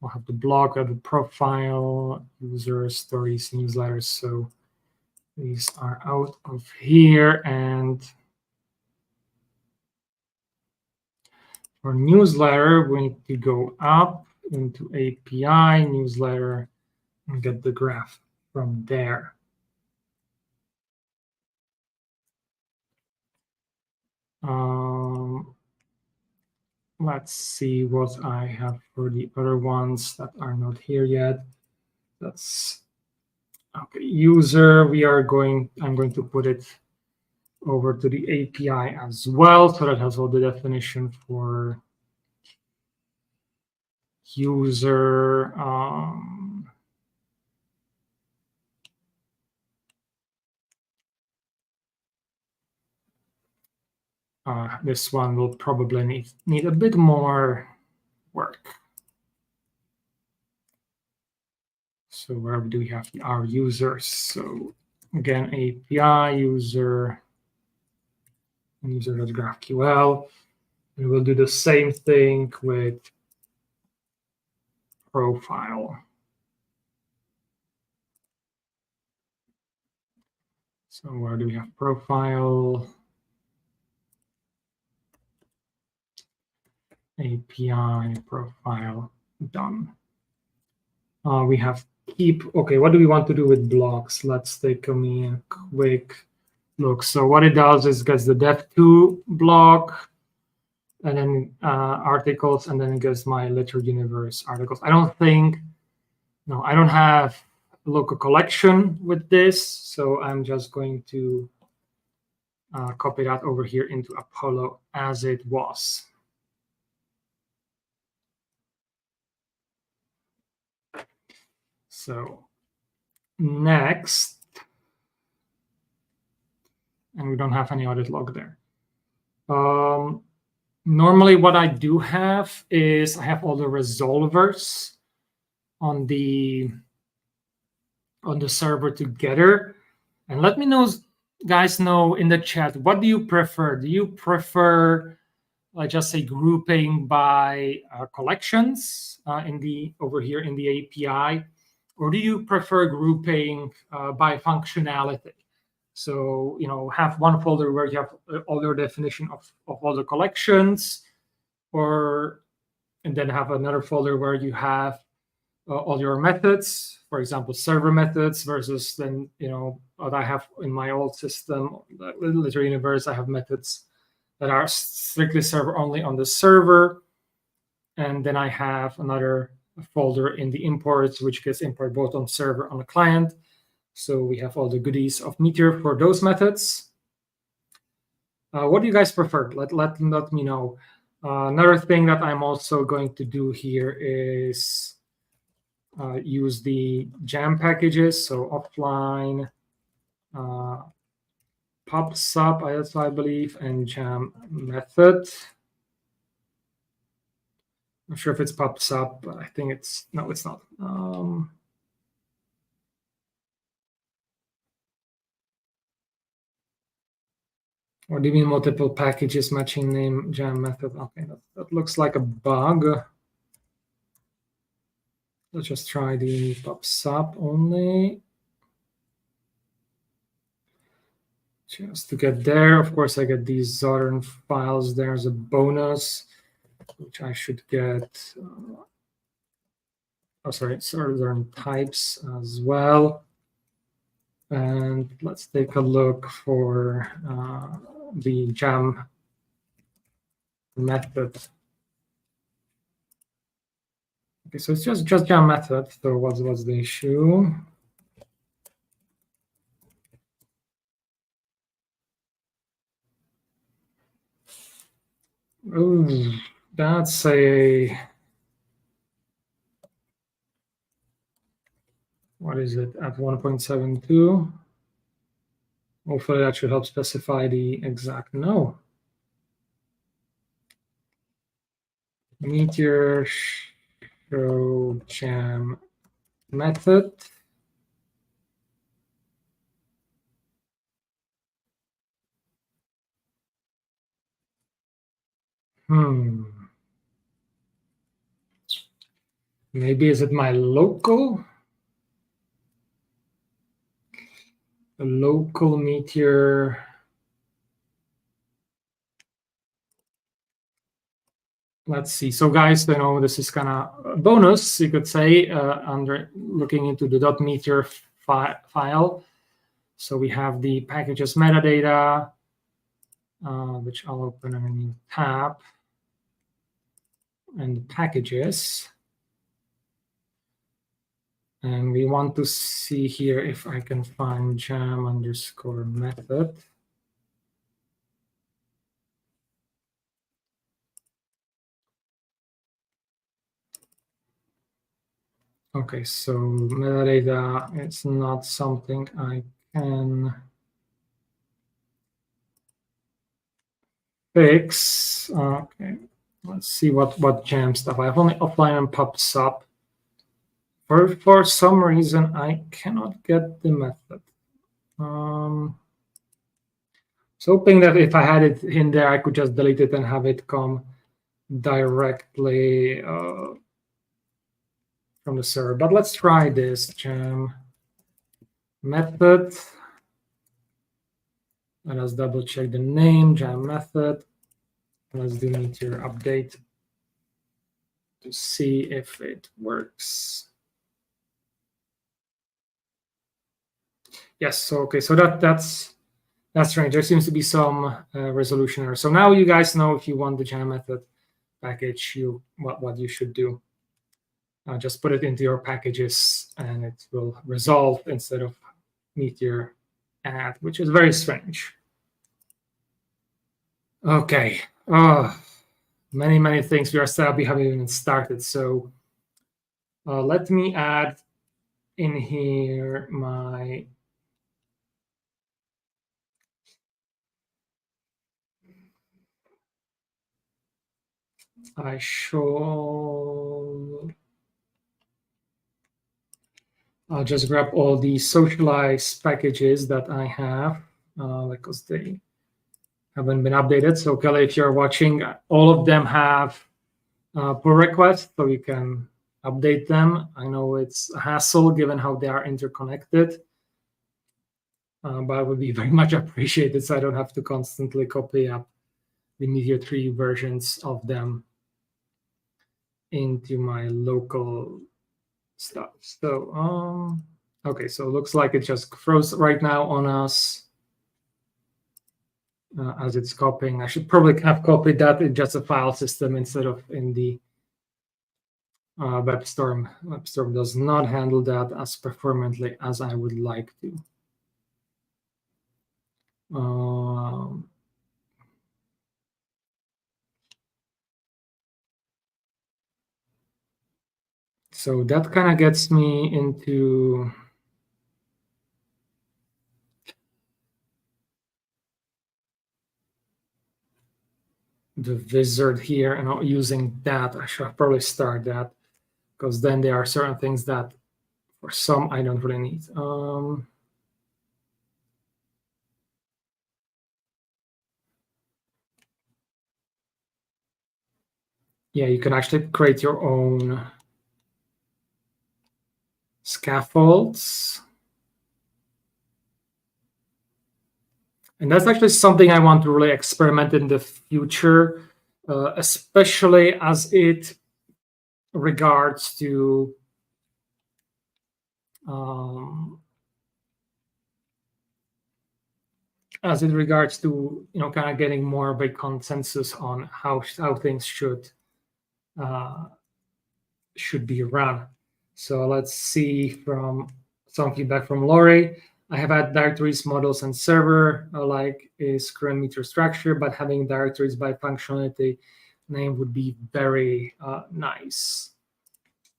We'll have the blog, the profile, users, stories, newsletters. So these are out of here. And for newsletter, we need to go up into API, newsletter, and get the graph from there. Let's see what I have for the other ones that are not here yet. That's okay. User, I'm going to put it over to the API as well, so that has all the definition for user. This one will probably need a bit more work. So where do we have our users? So again, API user and user.graphql. And we'll do the same thing with profile. So where do we have profile? API profile done. We have keep. Okay, what do we want to do with blocks? Let's take a quick look. So what it does is gets the dev2 block, and then articles, and then it gets my literal universe articles. I don't have a local collection with this, so I'm just going to copy that over here into Apollo as it was. So next, and we don't have any audit log there. Normally what I do have is I have all the resolvers on the server together. And let me guys know in the chat, what do you prefer? Do you prefer, let's just say, grouping by collections over here in the API, or do you prefer grouping by functionality? So, have one folder where you have all your definition of all the collections, and then have another folder where you have all your methods, for example, server methods versus then, what I have in my old system, the Literary Universe, I have methods that are strictly server only on the server. And then I have another folder in the imports, which gets imported both on server and on the client. So we have all the goodies of Meteor for those methods. What do you guys prefer? Let me know. Another thing that I'm also going to do here is use the jam packages. So offline, pub/sub, I believe, and jam method. I'm not sure if it's pub/sub, but I think it's no, it's not. Or do you mean multiple packages matching name jam method? Okay, that looks like a bug. Let's just try the pub/sub only. Just to get there, of course, I get these Southern files there as a bonus, which I should get. Southern types as well. And let's take a look for the jam method. Okay, so it's just jam method. So what's the issue? Oh, that's a, what is it, at 1.72? Hopefully that should help specify the exact no. Meteor show jam method. Maybe is it my local? The local Meteor. Let's see. So guys, this is kind of a bonus, you could say, under looking into the .meteor file. So we have the packages metadata, which I'll open in a new tab, and the packages. And we want to see here if I can find jam_method. Okay, so metadata is not something I can fix. Okay, let's see what jam stuff. I have only offline and pub/sub. For some reason, I cannot get the method. So hoping that if I had it in there, I could just delete it and have it come directly from the server. But let's try this jam method. Let us double check the name, jam method. Let's do Meteor update to see if it works. Yes, so okay, so that's strange. There seems to be some resolution error. So now you guys know if you want the jam method package, what you should do. Just put it into your packages and it will resolve instead of Meteor add, which is very strange. Okay. Many things we are set up. We haven't even started. So let me add in here my I'll just grab all the socialized packages that I have, because they haven't been updated. So Kelly, if you're watching, all of them have pull requests, so you can update them. I know it's a hassle given how they are interconnected, but it would be very much appreciated so I don't have to constantly copy up the Meteor 3 versions of them into my local stuff. So okay, so it looks like it just froze right now on us as it's copying. I should probably have copied that in just a file system instead of in the WebStorm. WebStorm does not handle that as performantly as I would like to. So that kind of gets me into the wizard here, and using that, I should probably start that, because then there are certain things that for some I don't really need. Yeah, you can actually create your own scaffolds. And that's actually something I want to really experiment in the future, especially as it regards to kind of getting more of a consensus on how things should be run. So let's see from some feedback from Lori. I have had directories, models, and server like is current meter structure, but having directories by functionality name would be very nice.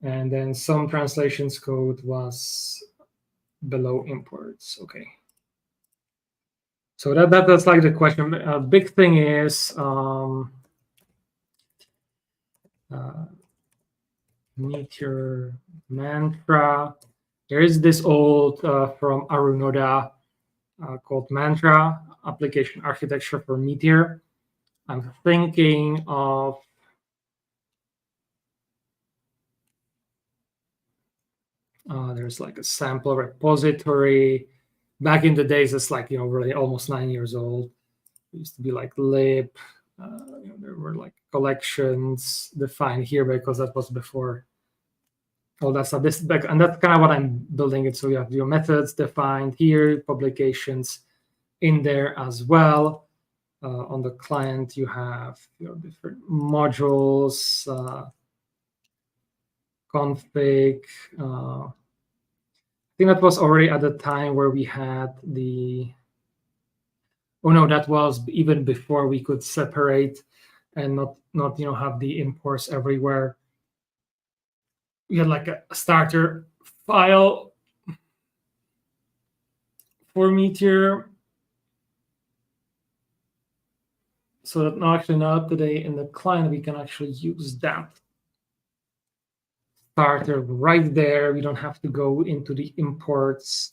And then some translations code was below imports. Okay. So that's like the question. Big thing is Meteor Mantra. There is this old from Arunoda called Mantra application architecture for Meteor. I'm thinking of there's like a sample repository. Back in the days, it's like really almost 9 years old. It used to be like lib. There were like collections defined here because that was before all that stuff. And that's kind of what I'm building it. So you have your methods defined here, publications in there as well. On the client, you have different modules, config. I think that was already at the time where we had the. Oh no, that was even before we could separate and not have the imports everywhere. We had like a starter file for Meteor. So that now today in the client, we can actually use that starter right there. We don't have to go into the imports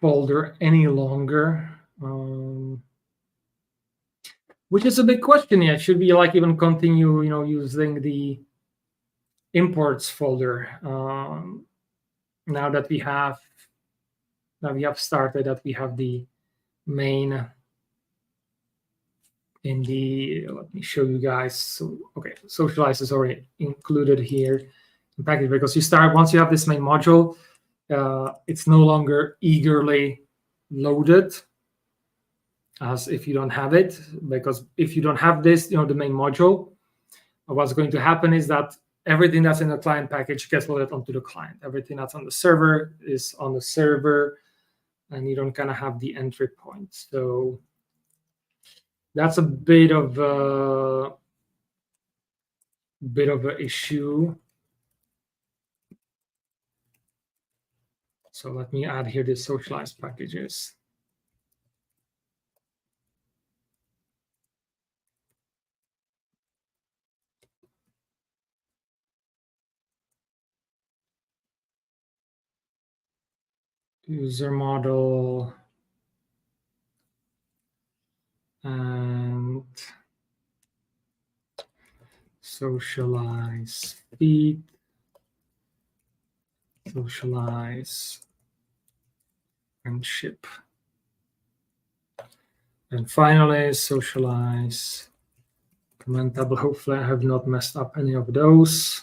folder any longer. Which is a big question. Yeah, should we like even continue, using the imports folder now that we have started, that we have the main in the. Let me show you guys. So okay, socialize is already included here in package, because once you have this main module, it's no longer eagerly loaded as if you don't have it, because if you don't have this, the main module, what's going to happen is that everything that's in the client package gets loaded onto the client. Everything that's on the server is on the server, and you don't kind of have the entry point. So that's a bit of an issue. So let me add here the socialized packages. User model and socialize feed, socialize and ship. And finally, socialize commentable. Hopefully I have not messed up any of those.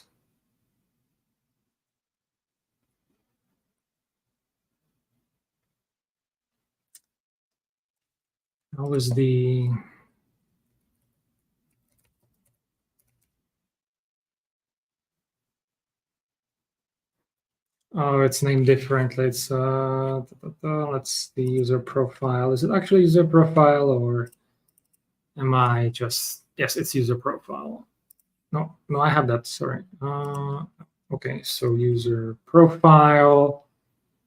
How was the oh, it's named differently. It's let's the user profile. Is it actually user profile or am I just yes, it's user profile. No, I have that, sorry. Okay, so user profile,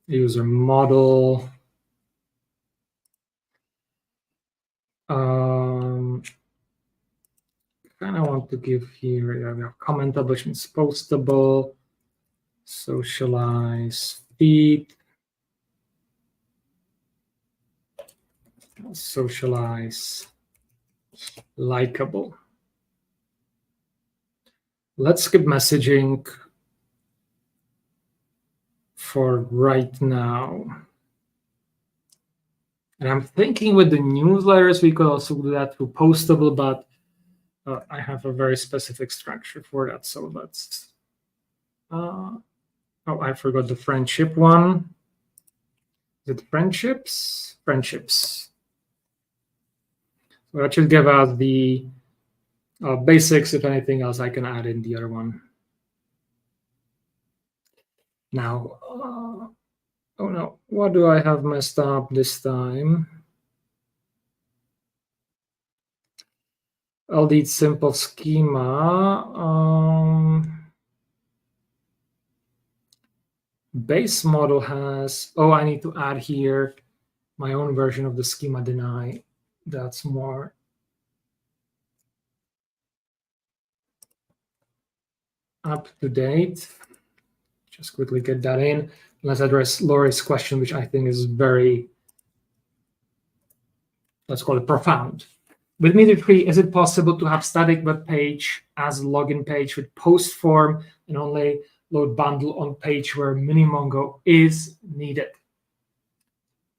user model. Kind of want to give here, yeah, we have commentable, which means postable, socialize, feed, socialize, likable. Let's skip messaging for right now. And I'm thinking with the newsletters, we could also do that through postable, but I have a very specific structure for that. So let's, oh, I forgot the friendship one. Is it friendships? Friendships. So that should give us the basics. If anything else, I can add in the other one. Now, oh no, what do I have messed up this time? I'll need simple schema. Base model has, oh, I need to add here my own version of the schema deny. That's more up to date. Just quickly get that in. Let's address Laurie's question, which I think is very, let's call it profound. With Meter Tree, is it possible to have static web page as a login page with post form and only load bundle on page where Minimongo is needed?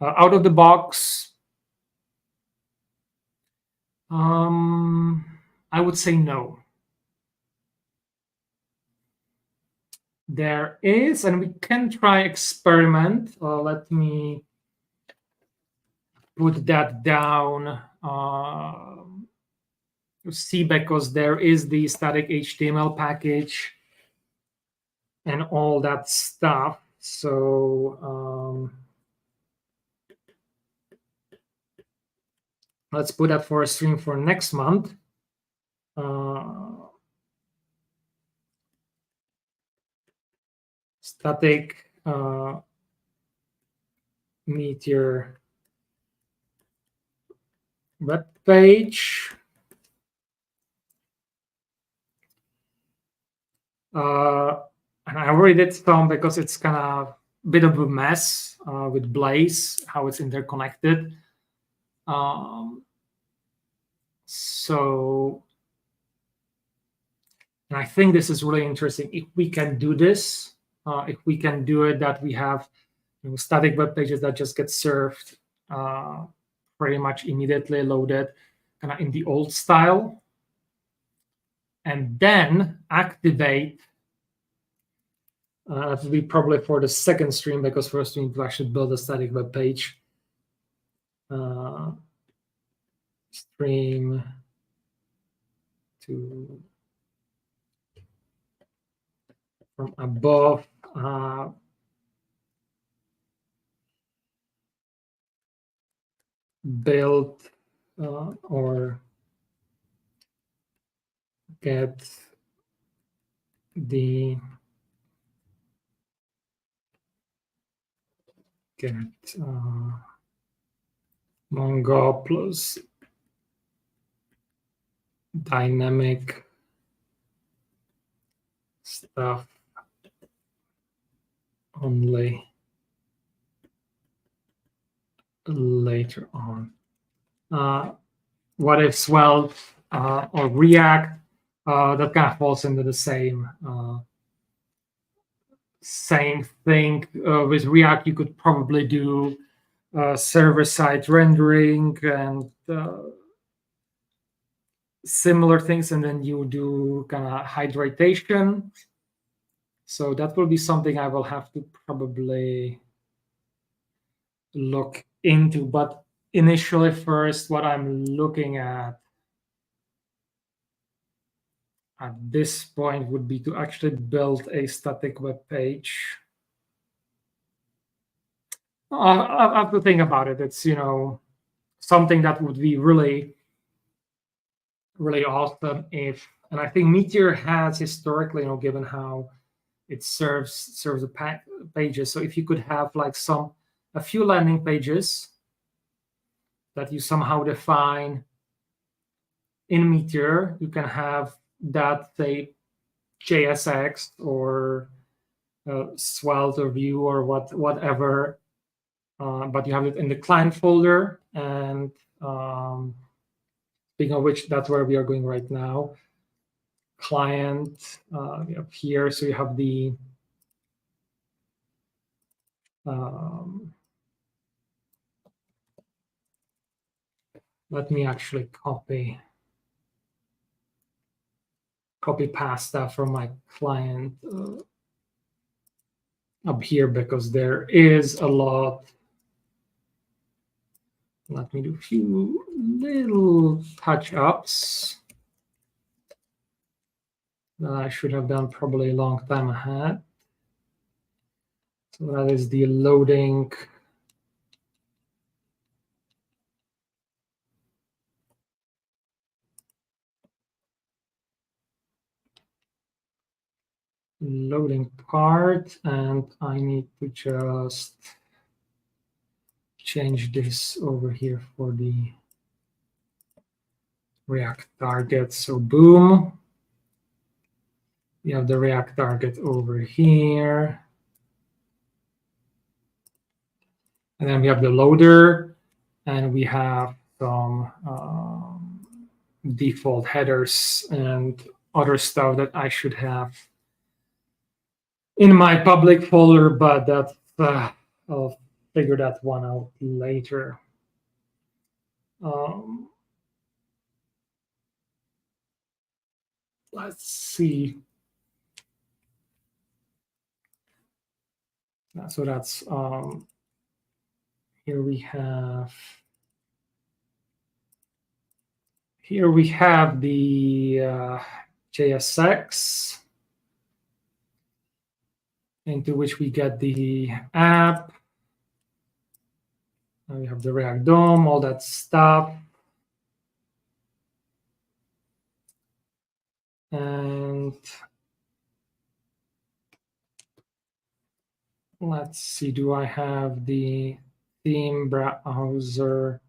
Out of the box, I would say no. There is, and we can try experiment. Let me put that down. See, because there is the static HTML package and all that stuff. So let's put that for a stream for next month. Static Meteor web page. And I already did some because it's kind of a bit of a mess with Blaze, how it's interconnected. So, and I think this is really interesting. If we can do this, if we can do it, that we have static web pages that just get served pretty much immediately loaded kind of in the old style, and then activate. That would be probably for the second stream, because first we need to actually build a static web page. Stream to from above. Build or get the Mongo plus dynamic stuff only later on. What if Svelte or React, that kind of falls into the same thing. With React, you could probably do server-side rendering and similar things, and then you do kind of hydration. So that will be something I will have to probably look into. But initially, first, what I'm looking at this point would be to actually build a static web page. I have to think about it. It's, something that would be really, really awesome if, and I think Meteor has historically, given how it serves the pages. So if you could have like a few landing pages that you somehow define in Meteor, you can have that, say, JSX or Svelte or Vue or whatever, but you have it in the client folder. And speaking of which, that's where we are going right now. Client up here, so you have the let me actually copy past that from my client up here, because there is a lot. Let me do a few little touch-ups that I should have done probably a long time ahead. So that is the loading. Loading part, and I need to just change this over here for the React target. So boom, we have the React target over here. And then we have the loader, and we have some default headers and other stuff that I should have in my public folder, but that's I'll figure that one out later. Let's see. So that's here we have the JSX, into which we get the app. And we have the React DOM, all that stuff. And let's see, do I have the theme browser?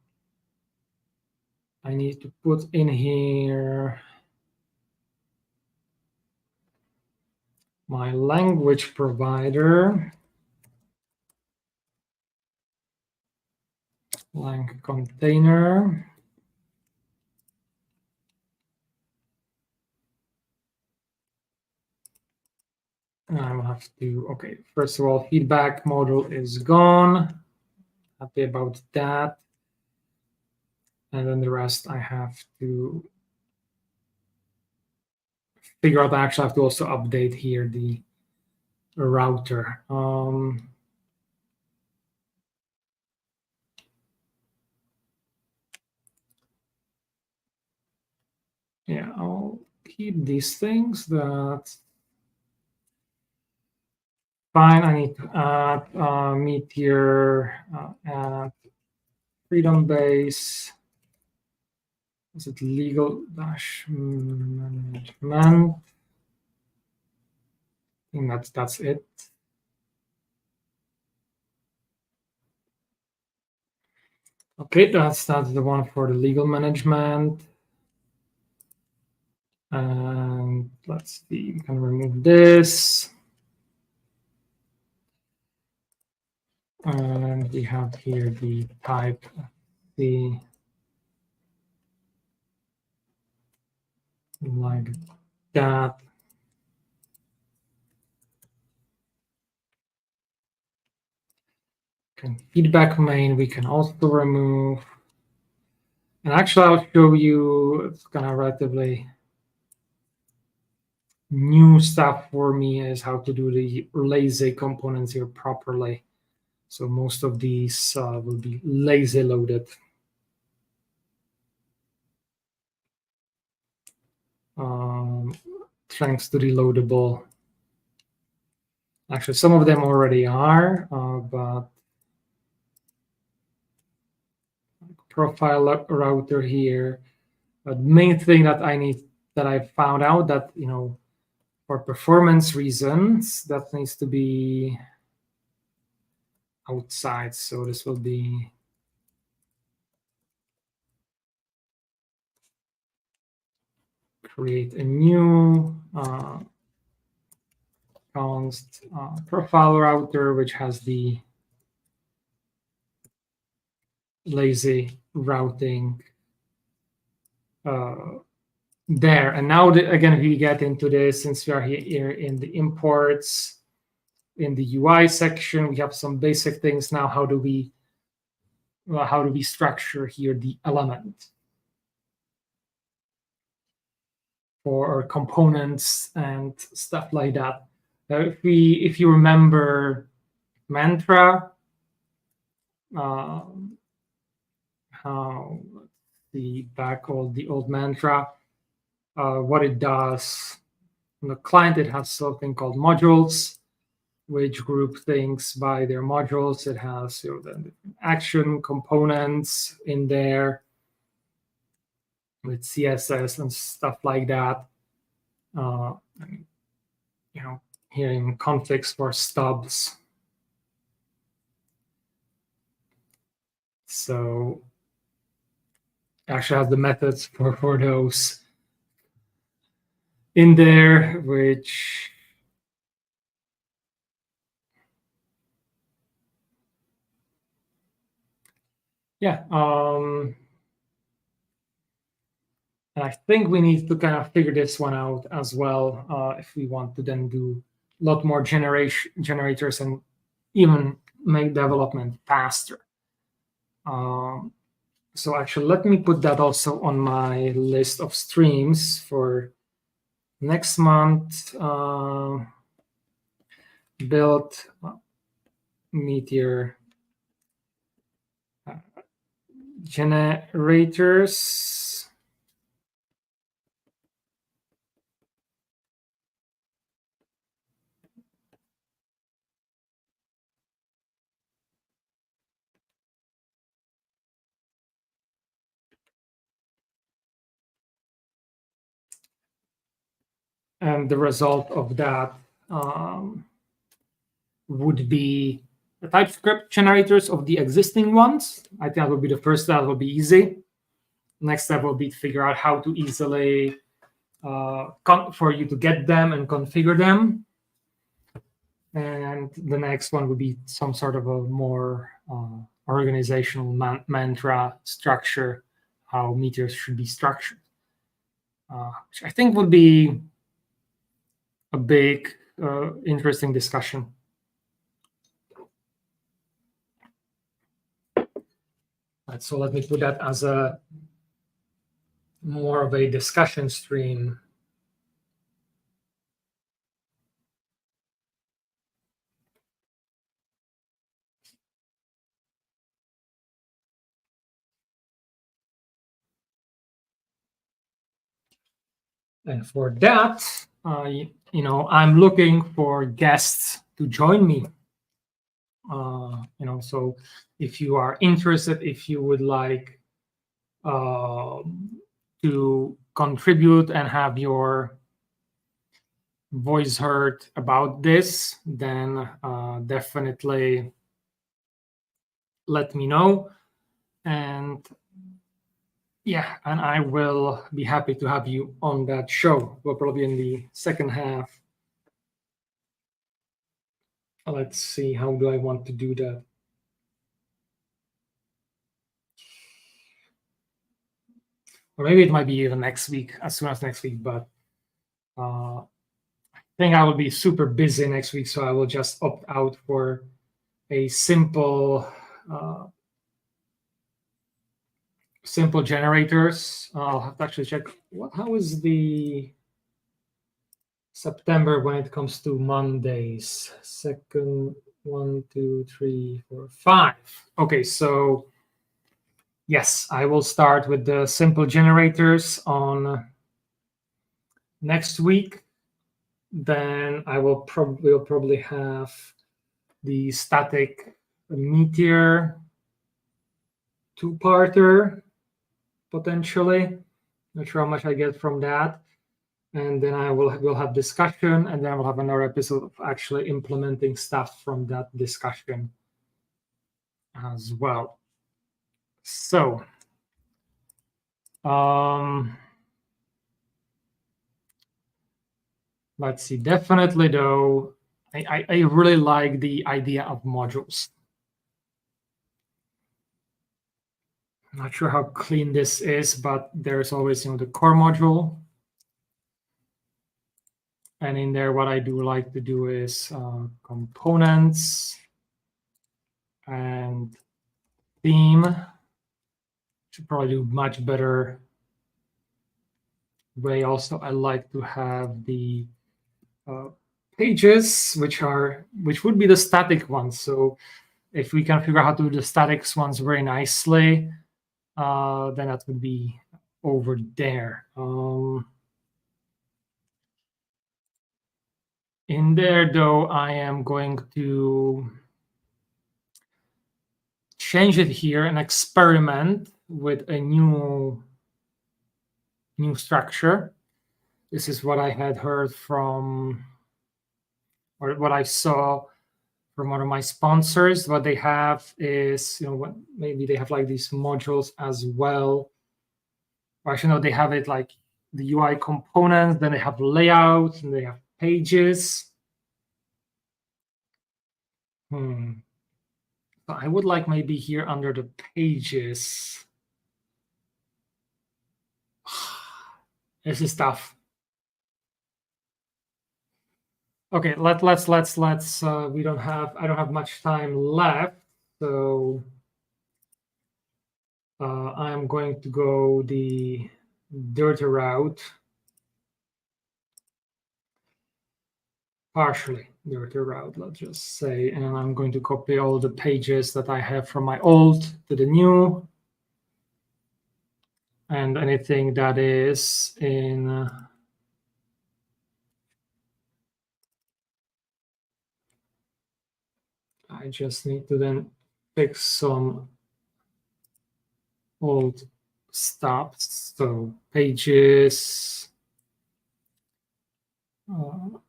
I need to put in here my language provider, lang container. I have to, okay, first of all, feedback module is gone. Happy about that. And then the rest I have to figure out. I actually have to also update here the router. Yeah, I'll keep these things. That's fine. I need to add Meteor, add freedom base. Is it legal dash management? I think that's it. Okay, that's the one for the legal management. And let's see, we can remove this. And we have here the type, the like that. Feedback main we can also remove. And actually, I'll show you, it's kind of relatively new stuff for me, is how to do the lazy components here properly. So most of these will be lazy loaded. thanks to the loadable. Actually, some of them already are, but profile router here. The main thing that I found out that, for performance reasons, that needs to be outside. So this will be create a new const profile router, which has the lazy routing there. And now, again, if we get into this, since we are here in the imports, in the UI section, we have some basic things now. How do we structure here the element for components and stuff like that? If you remember mantra, how, let's see back all the old mantra, what it does. On the client, it has something called modules, which group things by their modules. It has the action components in there with CSS and stuff like that. Here in configs for stubs. So actually has the methods for those in there, which and I think we need to kind of figure this one out as well if we want to then do a lot more generators and even make development faster. So actually, let me put that also on my list of streams for next month. Build Meteor generators. And the result of that would be the TypeScript generators of the existing ones. I think that would be the first step. That will be easy. Next step will be to figure out how to easily for you to get them and configure them. And the next one would be some sort of a more organizational mantra structure, how meteors should be structured, which I think would be a big, interesting discussion. Right, so let me put that as a more of a discussion stream. And for that, I'm looking for guests to join me. So if you are interested, if you would like to contribute and have your voice heard about this, then definitely let me know. And and I will be happy to have you on that show. We'll probably in the second half. Let's see, how do I want to do that? Or maybe it might be even next week, as soon as next week, but I think I will be super busy next week, so I will just opt out for a simple generators. I'll have to actually check how is the September when it comes to Mondays. Second, 1, 2, 3, 4, 5. Okay, so yes, I will start with the simple generators on next week, then I will probably have the static meteor two-parter potentially. Not sure how much I get from that. And then we'll have discussion, and then we'll have another episode of actually implementing stuff from that discussion as well. So, let's see. Definitely, though, I really like the idea of modules. I'm not sure how clean this is, but there's always, the core module. And in there, what I do like to do is components and theme. Should probably do much better way. Also, I like to have the pages, which would be the static ones. So if we can figure out how to do the statics ones very nicely, then that would be over there. In there, though, I am going to change it here and experiment with a new structure. This is what I had heard from, or what I saw from one of my sponsors. What they have is, maybe they have like these modules as well. Or actually, no, they have it like the UI components, then they have layout, and they have pages. So I would like maybe here under the pages. This is tough. Okay, let's I don't have much time left, so I'm going to go the dirty route, partially dirty route, let's just say, and I'm going to copy all the pages that I have from my old to the new, and anything that is in I just need to then fix some old stops. So pages don't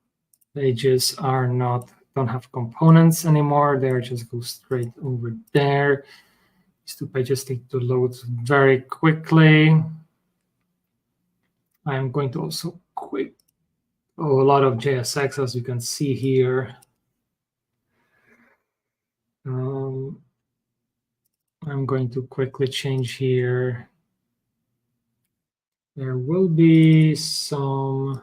have components anymore. They just go straight over there. These two pages need to load very quickly. I'm going to also a lot of JSX, as you can see here. I'm going to quickly change here. There will be some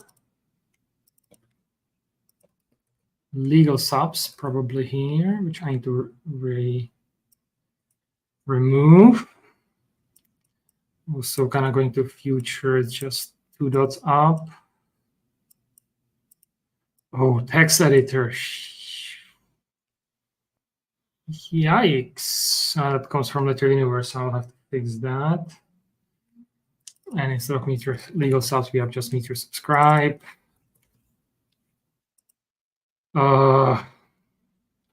legal subs probably here, which I need to remove. Also kind of going to future, just 2 dots up. Oh, text editor. Yikes. That comes from Letter Universe, so I'll have to fix that. And instead of meet your legal subs, we have just meet your subscribe.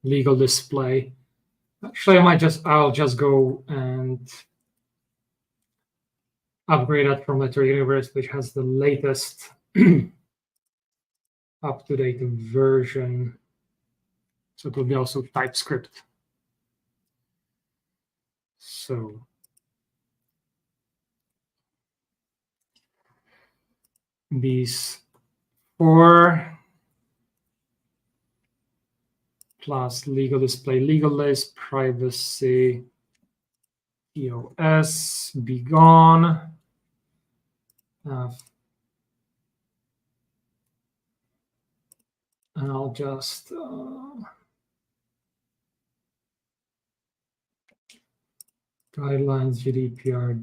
Legal display. Actually, I'll just go and upgrade that from Letter Universe, which has the latest up-to-date version. So it will be also TypeScript. So these 4 plus legal display, legal list, privacy, EOS, be gone. And I'll just guidelines, GDPR,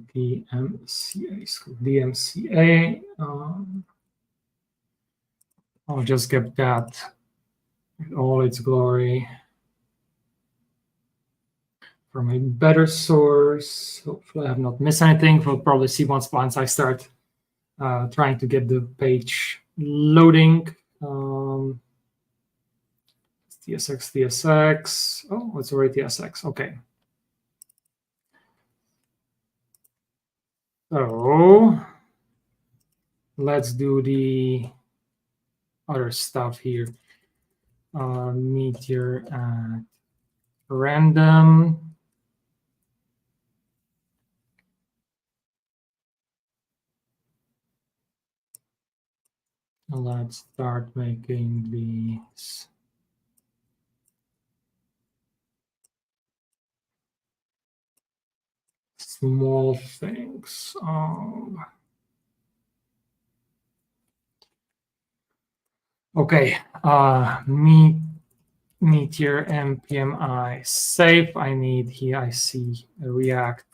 DMCA. I'll just get that in all its glory from a better source. Hopefully I have not missed anything. We'll probably see once I start trying to get the page loading. TSX, TSX. Oh, it's already TSX. Okay. So let's do the other stuff here. Meteor at random. Let's start making these small things. Okay, Meteor MPMI safe. I need here, I see a React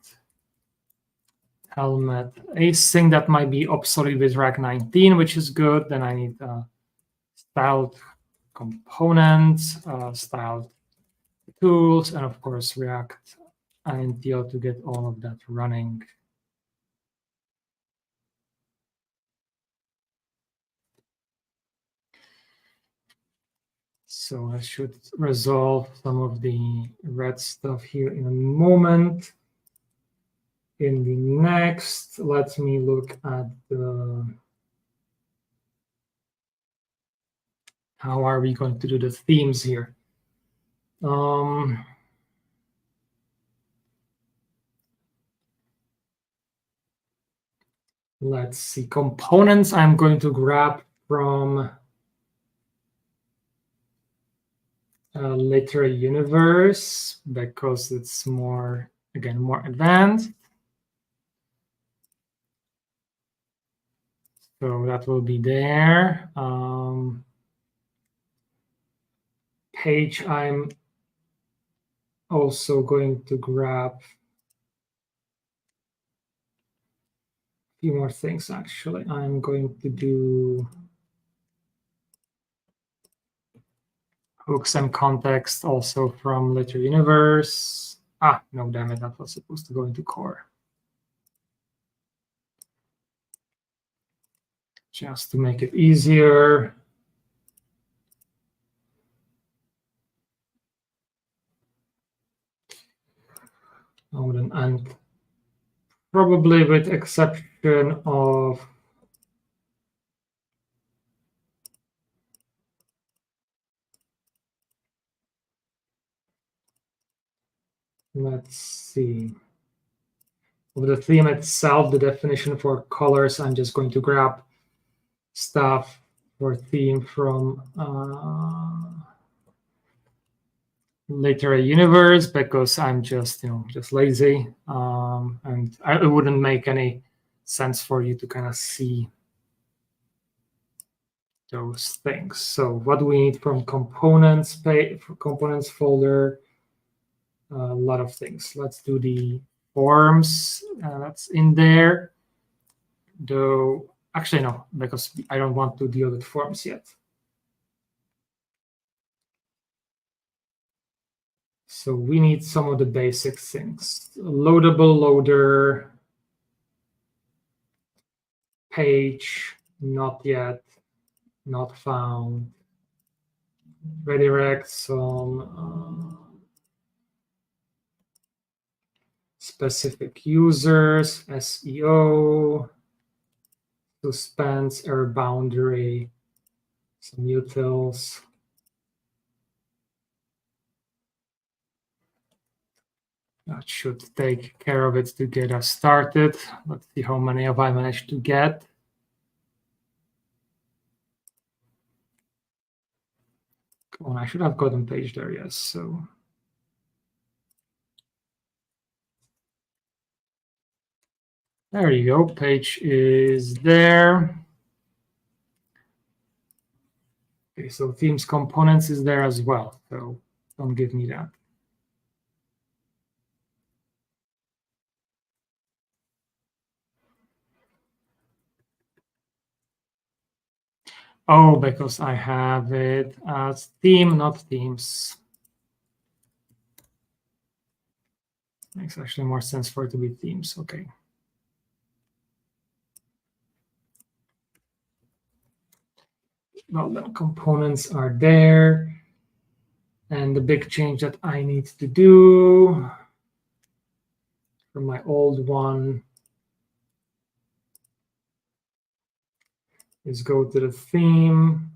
helmet async that might be obsolete with React 19, which is good. Then I need styled components, styled tools, and of course React INTL to get all of that running. So I should resolve some of the red stuff here in a moment. In the next, let me look at the how are we going to do the themes here. Let's see, components I'm going to grab from Literary Universe because it's more, again, more advanced. So that will be there. Page, I'm also going to grab a few more things, actually. I'm going to do hooks and context also from Literary Universe. No, damn it, that was supposed to go into core. Just to make it easier. And probably with exception of let's see. With the theme itself, the definition for colors, I'm just going to grab stuff for theme from Literary Universe because I'm just lazy, and it wouldn't make any sense for you to kind of see those things. So what do we need from components components folder? A lot of things. Let's do the forms. That's in there. Though, actually, no, because I don't want to deal with forms yet. So we need some of the basic things. Loadable loader, page, not yet, not found. Redirect some specific users, SEO, suspense, error boundary, some utils. That should take care of it to get us started. Let's see how many have I managed to get. Come on, I should have gotten page there, yes. So there you go, page is there. Okay, so themes components is there as well, so don't give me that. Oh, because I have it as theme, not themes. Makes actually more sense for it to be themes, okay. well, the components are there. And the big change that I need to do from my old one is go to the theme.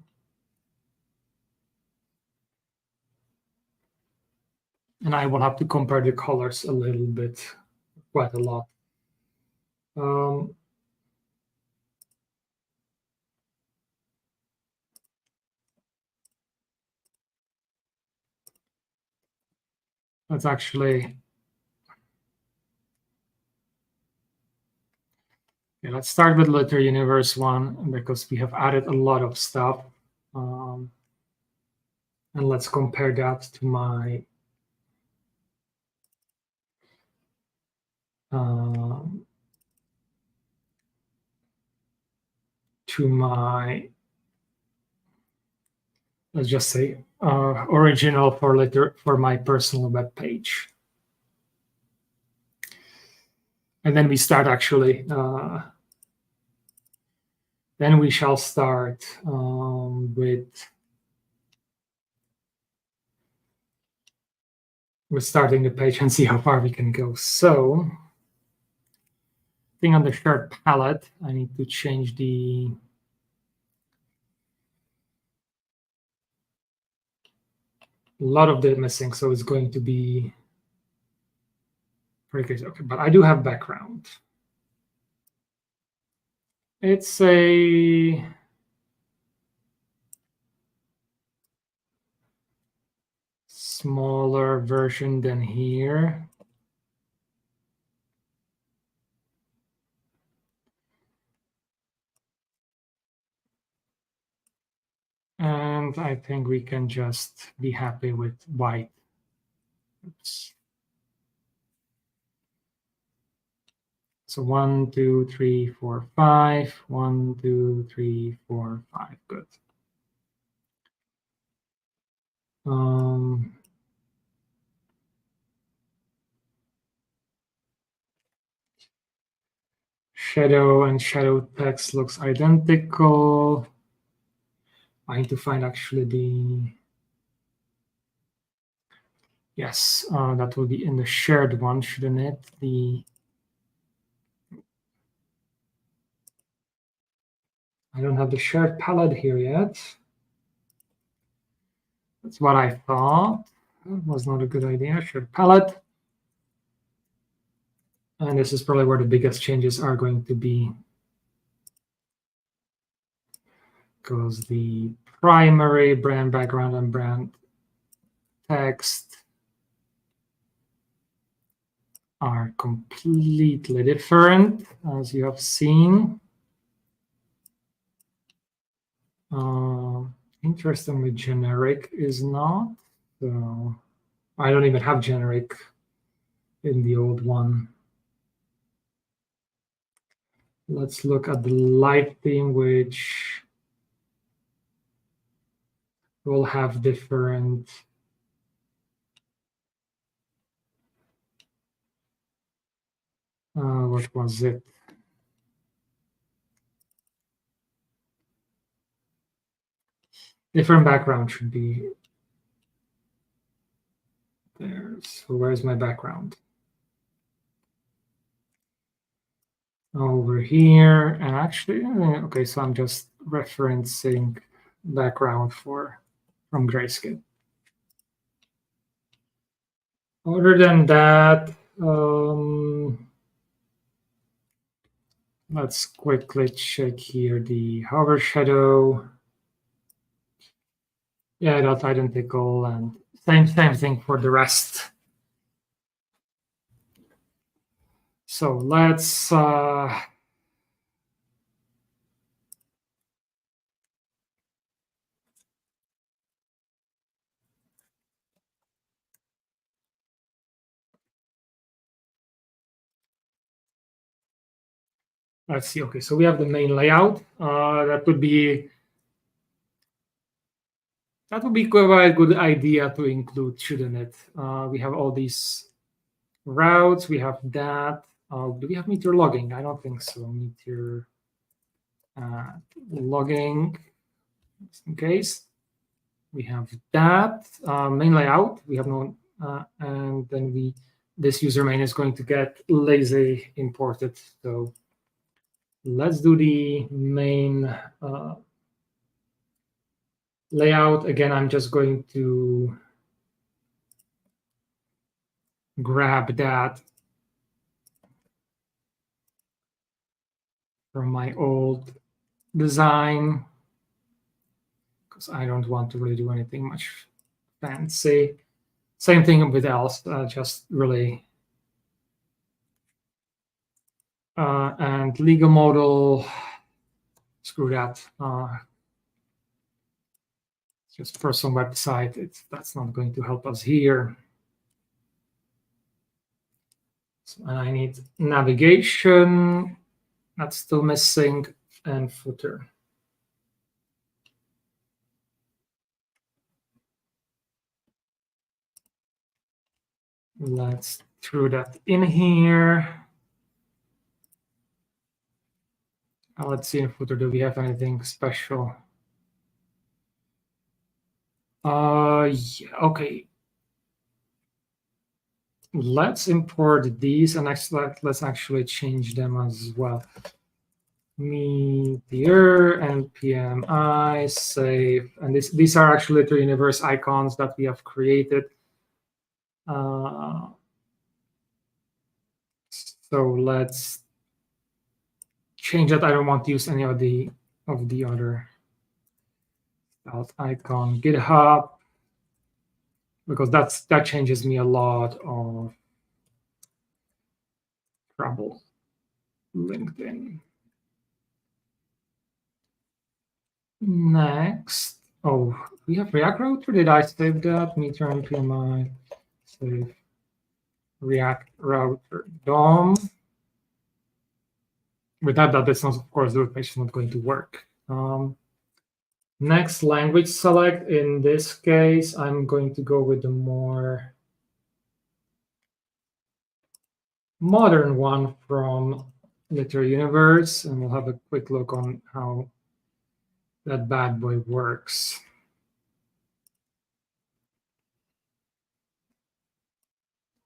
And I will have to compare the colors a little bit, quite a lot. Let's actually, let's start with Litter Universe 1 because we have added a lot of stuff. And let's compare that to my let's just say original for Litter for my personal web page. And then we start actually, then we shall start with starting the page and see how far we can go. So, thing on the shared palette, I need to change a lot of the missing, so it's going to be pretty crazy. Okay, but I do have background. It's a smaller version than here. And I think we can just be happy with white. Oops. So 1, 2, 3, 4, 5. 1, 2, 3, 4, 5. Good. Shadow and shadow text looks identical. I need to find actually the, yes, that will be in the shared one, shouldn't it? I don't have the shared palette here yet. That's what I thought. That was not a good idea. Shared palette. And this is probably where the biggest changes are going to be. Because the primary brand background and brand text are completely different, as you have seen. Interestingly, generic is not. So I don't even have generic in the old one. Let's look at the light theme, which will have different what was it? Different background should be there. So where's my background? Over here. And actually, okay, so I'm just referencing background from Grayscale. Other than that, let's quickly check here the hover shadow. Yeah, that's identical, and same thing for the rest. So let's see. Okay, so we have the main layout. That would be quite a good idea to include, shouldn't it? We have all these routes. We have that. Do we have meter logging? I don't think so. Meter logging. just in case. We have that main layout. We have no, and then this user main is going to get lazy imported. So let's do the main layout. Again, I'm just going to grab that from my old design because I don't want to really do anything much fancy. Same thing with else, just really. And legal model, screw that. Just for some website, that's not going to help us here. So, and I need navigation, that's still missing, and footer. Let's throw that in here. Let's see in footer, do we have anything special? Yeah, okay. Let's import these and let's actually change them as well. Meteor, npm I, save, and these are actually the universe icons that we have created. So let's change that. I don't want to use any of the other icon GitHub because that changes me a lot of trouble. LinkedIn. Next, oh, we have React router. Did I save that? Meter npmi save React router DOM. Without that, this not, of course, the page is not going to work. Next, language select. In this case, I'm going to go with the more modern one from Literary Universe, and we'll have a quick look on how that bad boy works.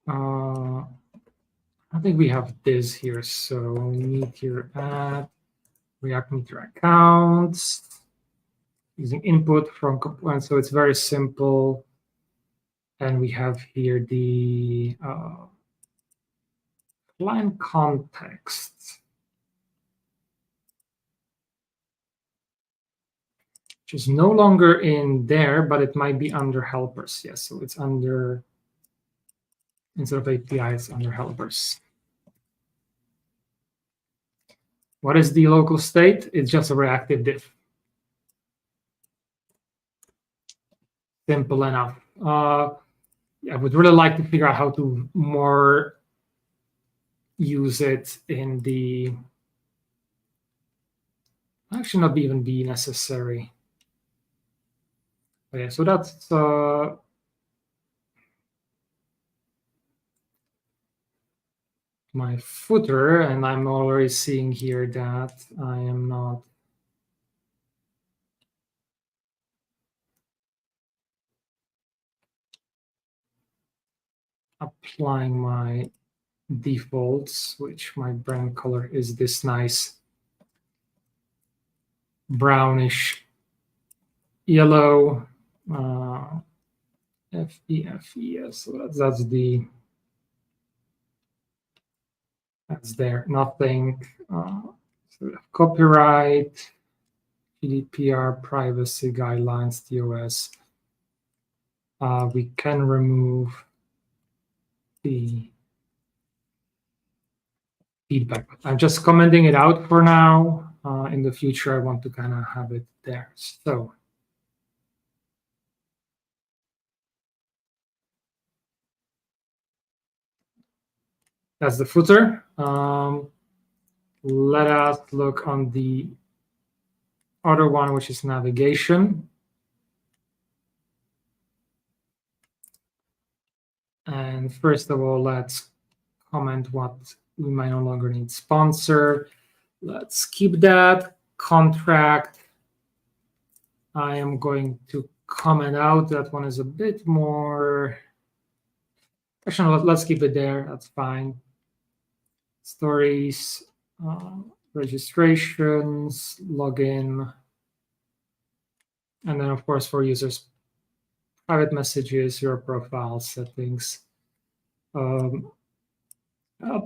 I think we have this here. So we need here add React meter accounts using input from components. So it's very simple. And we have here the client context, which is no longer in there, but it might be under helpers. Yes, so it's under, instead of API, it's under helpers. What is the local state? It's just a reactive diff. Simple enough. I would really like to figure out how to more use it in the, actually not even be necessary. Okay, so that's my footer, and I'm already seeing here that I am not applying my defaults, which my brand color is this nice brownish yellow. FEFES, so that's there, nothing. So we have copyright, GDPR, privacy guidelines, TOS. We can remove the feedback. I'm just commenting it out for now. In the future, I want to kind of have it there. So that's the footer. Let us look on the other one, which is navigation. And first of all, let's comment what we might no longer need. Sponsor. Let's keep that. Contract. I am going to comment out. That one is a bit more. Actually, let's keep it there. That's fine. Stories, registrations, login, and then of course for users, private messages, your profile settings.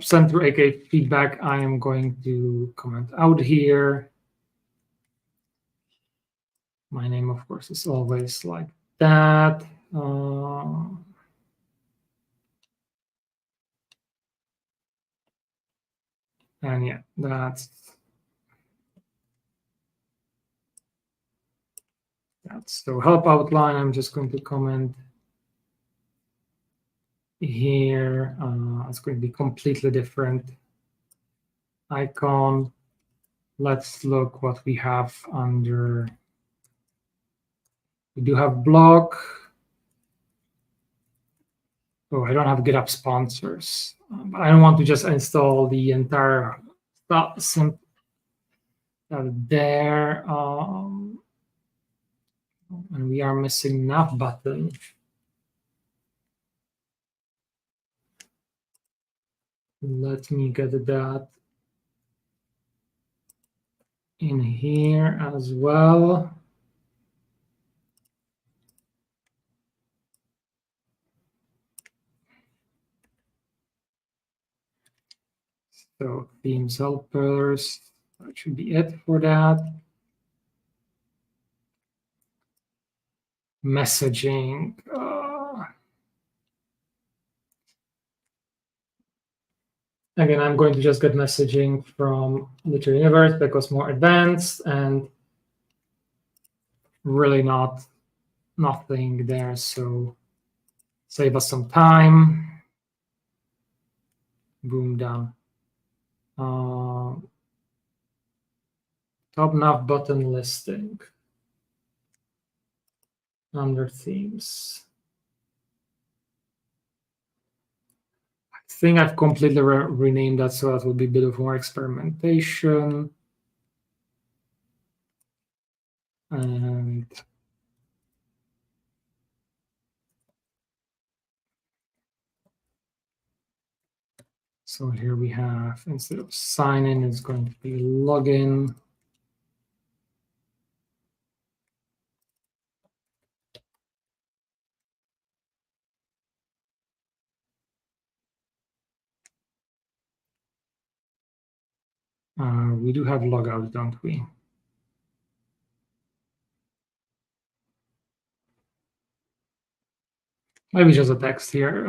Send through AK feedback. I am going to comment out here. My name, of course, is always like that. And yeah, that's so help outline. I'm just going to comment here. It's going to be completely different icon. Let's look what we have under. We do have blog. Oh, I don't have GitHub sponsors. But I don't want to just install the entire stuff there. And we are missing nav button. Let me get that in here as well. So themes helpers, that should be it for that. Messaging. Again, I'm going to just get messaging from Literary Universe because more advanced and really nothing there. So save us some time. Boom, done. Top nav button listing under themes. I think I've completely renamed that, so that will be a bit of more experimentation. And so here we have, instead of sign in, it's going to be login. We do have logout, don't we? Maybe just a text here.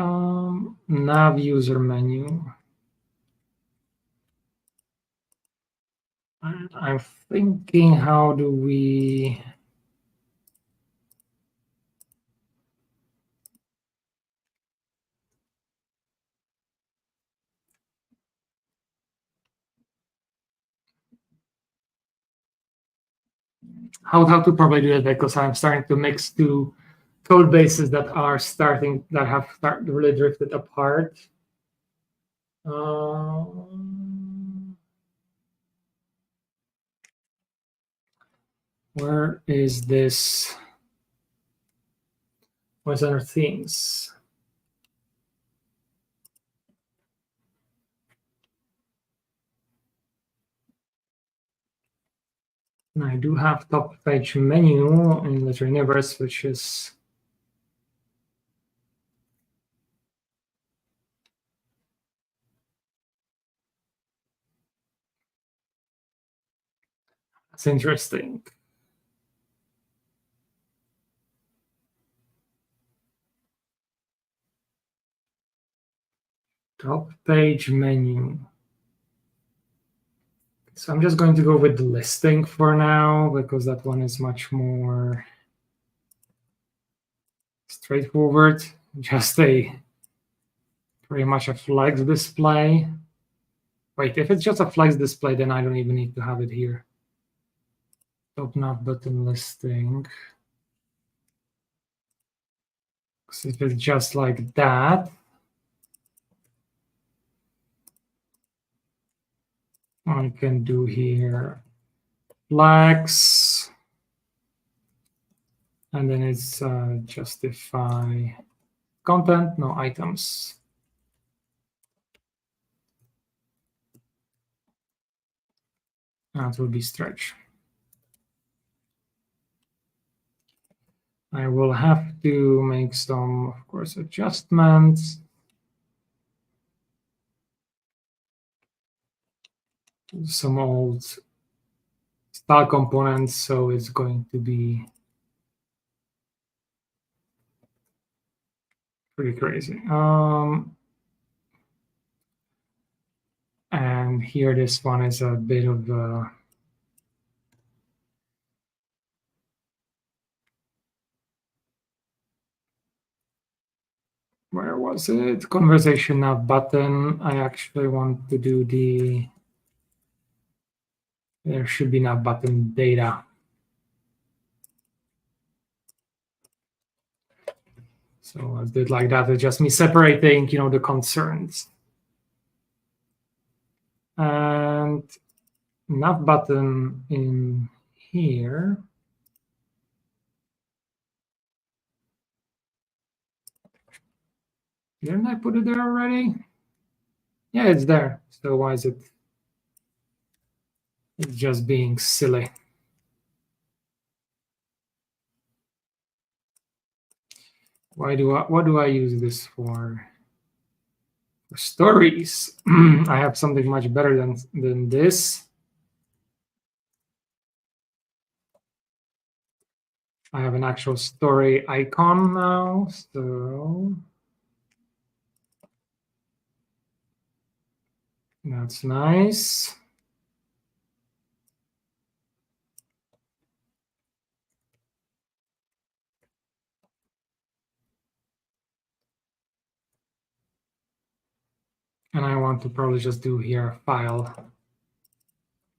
Nav user menu. I'm thinking, how do we? How to probably do it, because I'm starting to mix two code bases that have really drifted apart. Where is this? What's under themes? And I do have top page menu in Literary Universe, which is that's interesting. Top page menu. So I'm just going to go with the listing for now, because that one is much more straightforward. Just pretty much a flex display. Wait, if it's just a flex display, then I don't even need to have it here. Top nav button listing. So if it's just like that, I can do here flex And then it's justify content, no items. That will be stretch. I will have to make some, of course, adjustments. Some old style components, so it's going to be pretty crazy. And here, this one is a bit of where was it? Conversation nav button. I actually want to do there should be nav button data. So I did like that. It's just me separating, the concerns. And nav button in here. Didn't I put it there already? Yeah, it's there. So why is it? It's just being silly. What do I use this for? For stories. I have something much better than this. I have an actual story icon now, so that's nice. And I want to probably just do here file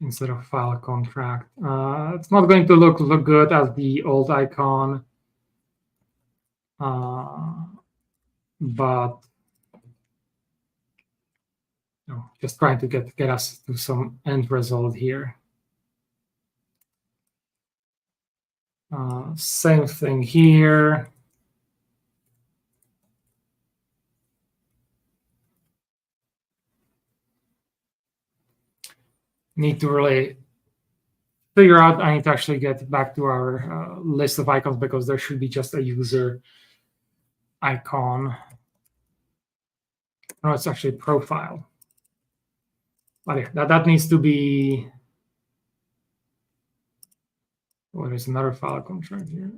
instead of file contract. It's not going to look good as the old icon, but just trying to get us to some end result here. Same thing here. Need to really figure out. I need to actually get back to our list of icons because there should be just a user icon. No, it's actually profile. But yeah, that needs to be. Oh, there's another file contract here.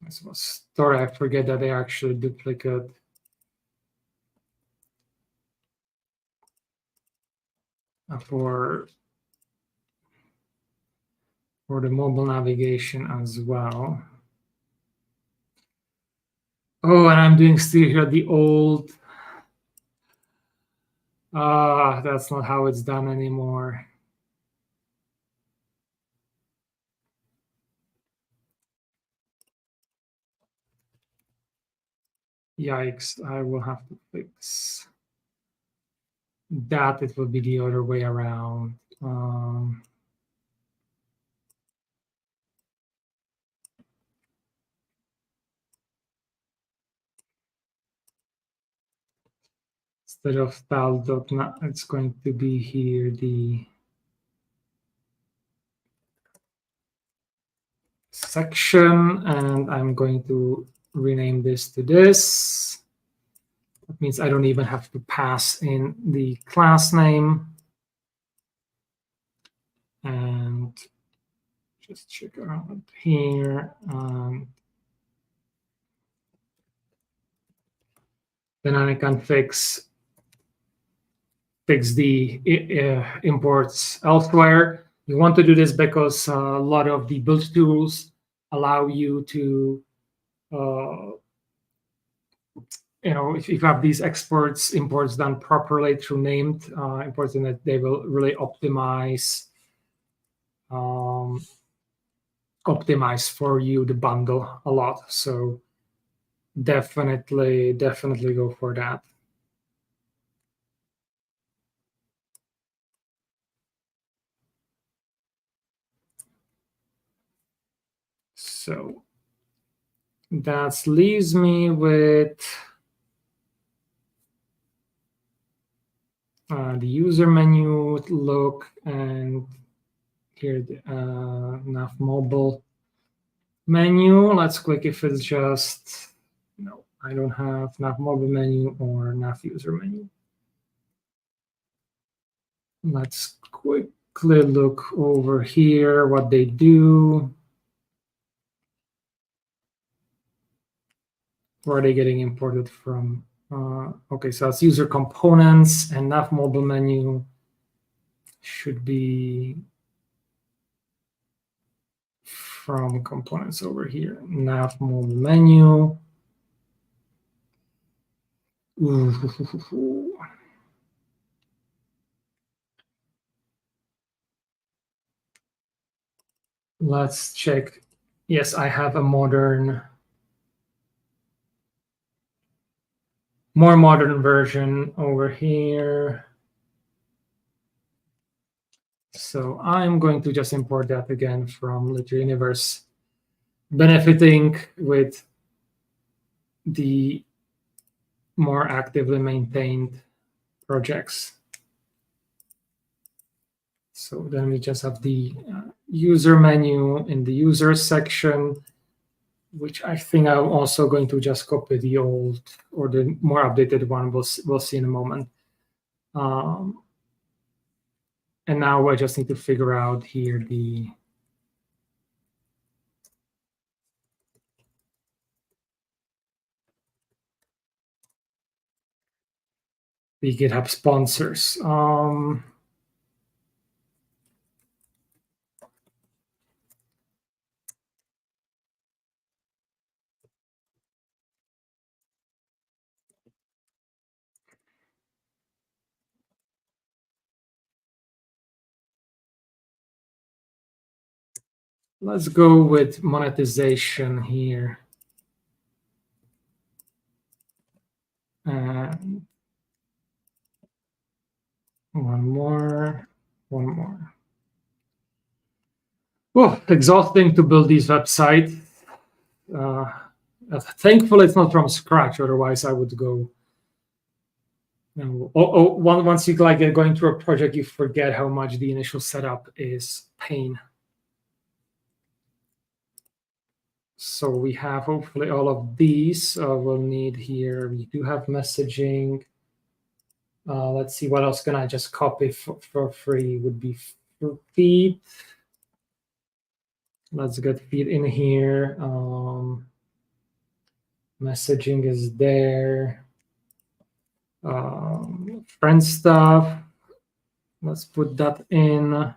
This was story. I forget that they actually duplicate. For the mobile navigation as well. Oh, and I'm doing still here the old. That's not how it's done anymore. Yikes, I will have to fix that. It will be the other way around. Instead of style.net, it's going to be here the section, and I'm going to rename this to this. That means I don't even have to pass in the class name. And just check out here. Then I can fix the imports elsewhere. You want to do this because a lot of the build tools allow you to, if you have these imports done properly through named imports, then they will really optimize for you the bundle a lot. So definitely go for that. So that leaves me with the user menu look, and here the nav mobile menu. Let's click if it's just, no, I don't have nav mobile menu or nav user menu. Let's quickly look over here what they do. Where are they getting imported from? Okay, so it's user components, and nav mobile menu should be from components over here. Nav mobile menu. Ooh. Let's check. Yes, I have a more modern version over here. So I'm going to just import that again from Literary Universe, benefiting with the more actively maintained projects. So then we just have the user menu in the user section, which I think I'm also going to just copy the old or the more updated one. We'll see in a moment. And now I just need to figure out here the GitHub sponsors. Let's go with monetization here. And one more. Oh, exhausting to build these websites. Thankfully, it's not from scratch. Otherwise, I would go. Once you get going through a project, you forget how much the initial setup is pain. So we have hopefully all of these. We'll need here. We do have messaging. Let's see, what else can I just copy for free? Would be feed. Let's get feed in here. Messaging is there. Friend stuff. Let's put that in.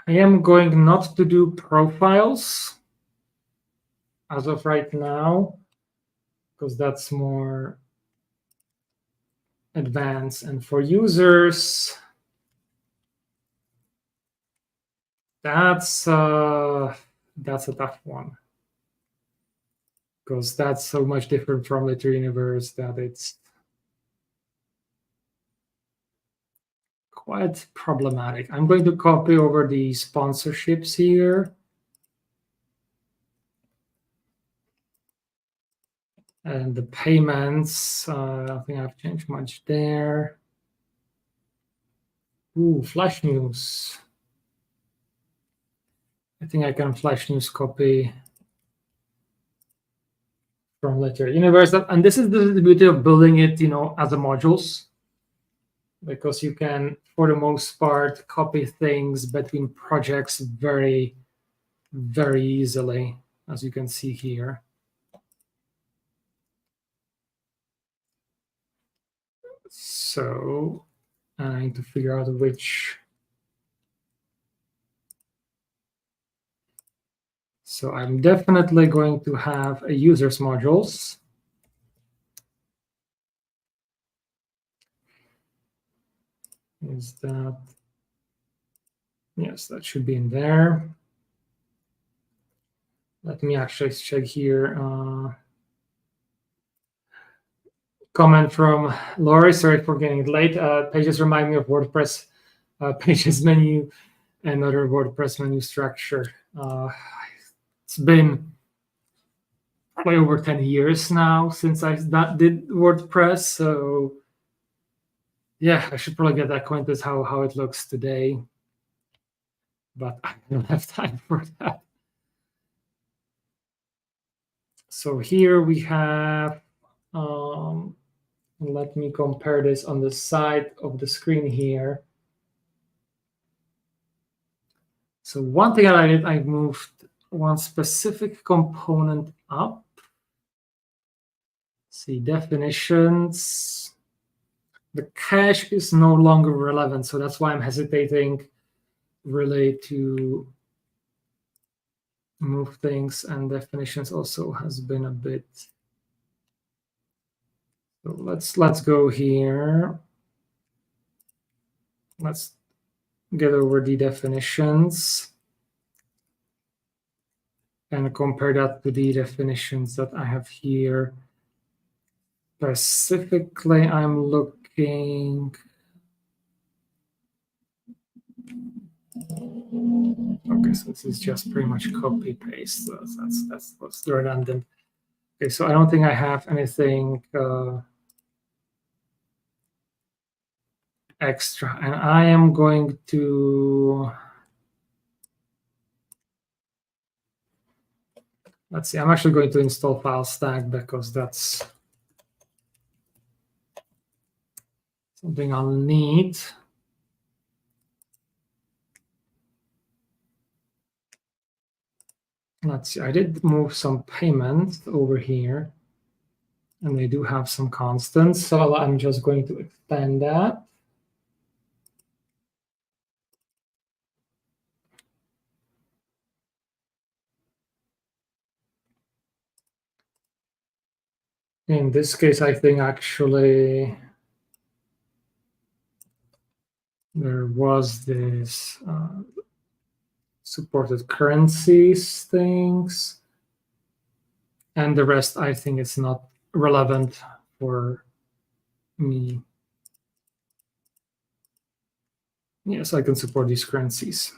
I am going not to do profiles as of right now, because that's more advanced. And for users, that's a tough one, because that's so much different from Literary Universe that it's quite problematic. I'm going to copy over the sponsorships here. And the payments, I don't think I've changed much there. Ooh, Flash News. I think I can Flash News copy from Literary Universe. And this is the beauty of building it, as a modules, because you can, for the most part, copy things between projects very, very easily, as you can see here. So I need to figure out which. So I'm definitely going to have a users modules. Is that? Yes, that should be in there. Let me actually check here. Comment from Laurie. Sorry for getting it late. Pages remind me of WordPress pages menu another WordPress menu structure. It's been way over 10 years now since I did WordPress, so yeah, I should probably get acquainted how it looks today, but I don't have time for that. So here we have, let me compare this on the side of the screen here. So one thing that I did, I moved one specific component up. See, definitions. The cache is no longer relevant, so that's why I'm hesitating really to move things, and definitions also has been a bit. So let's go here. Let's get over the definitions and compare that to the definitions that I have here. Specifically, I'm looking. Okay, so this is just pretty much copy paste. So that's what's redundant. Okay, so I don't think I have anything extra, and I am going to. Let's see, I'm actually going to install file stack because that's something I'll need. Let's see, I did move some payments over here, and they do have some constants, so I'm just going to expand that. In this case, I think actually there was this supported currencies things, and the rest I think is not relevant for me. Yes, I can support these currencies.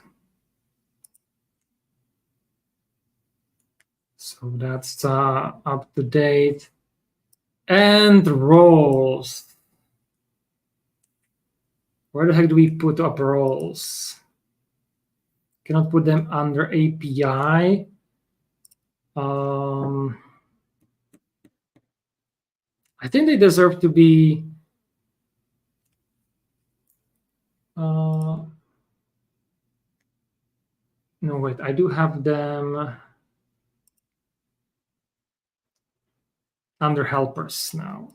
So that's up to date. And roles. Where the heck do we put up roles? Cannot put them under API. I think they deserve to be. No, wait, I do have them under helpers now.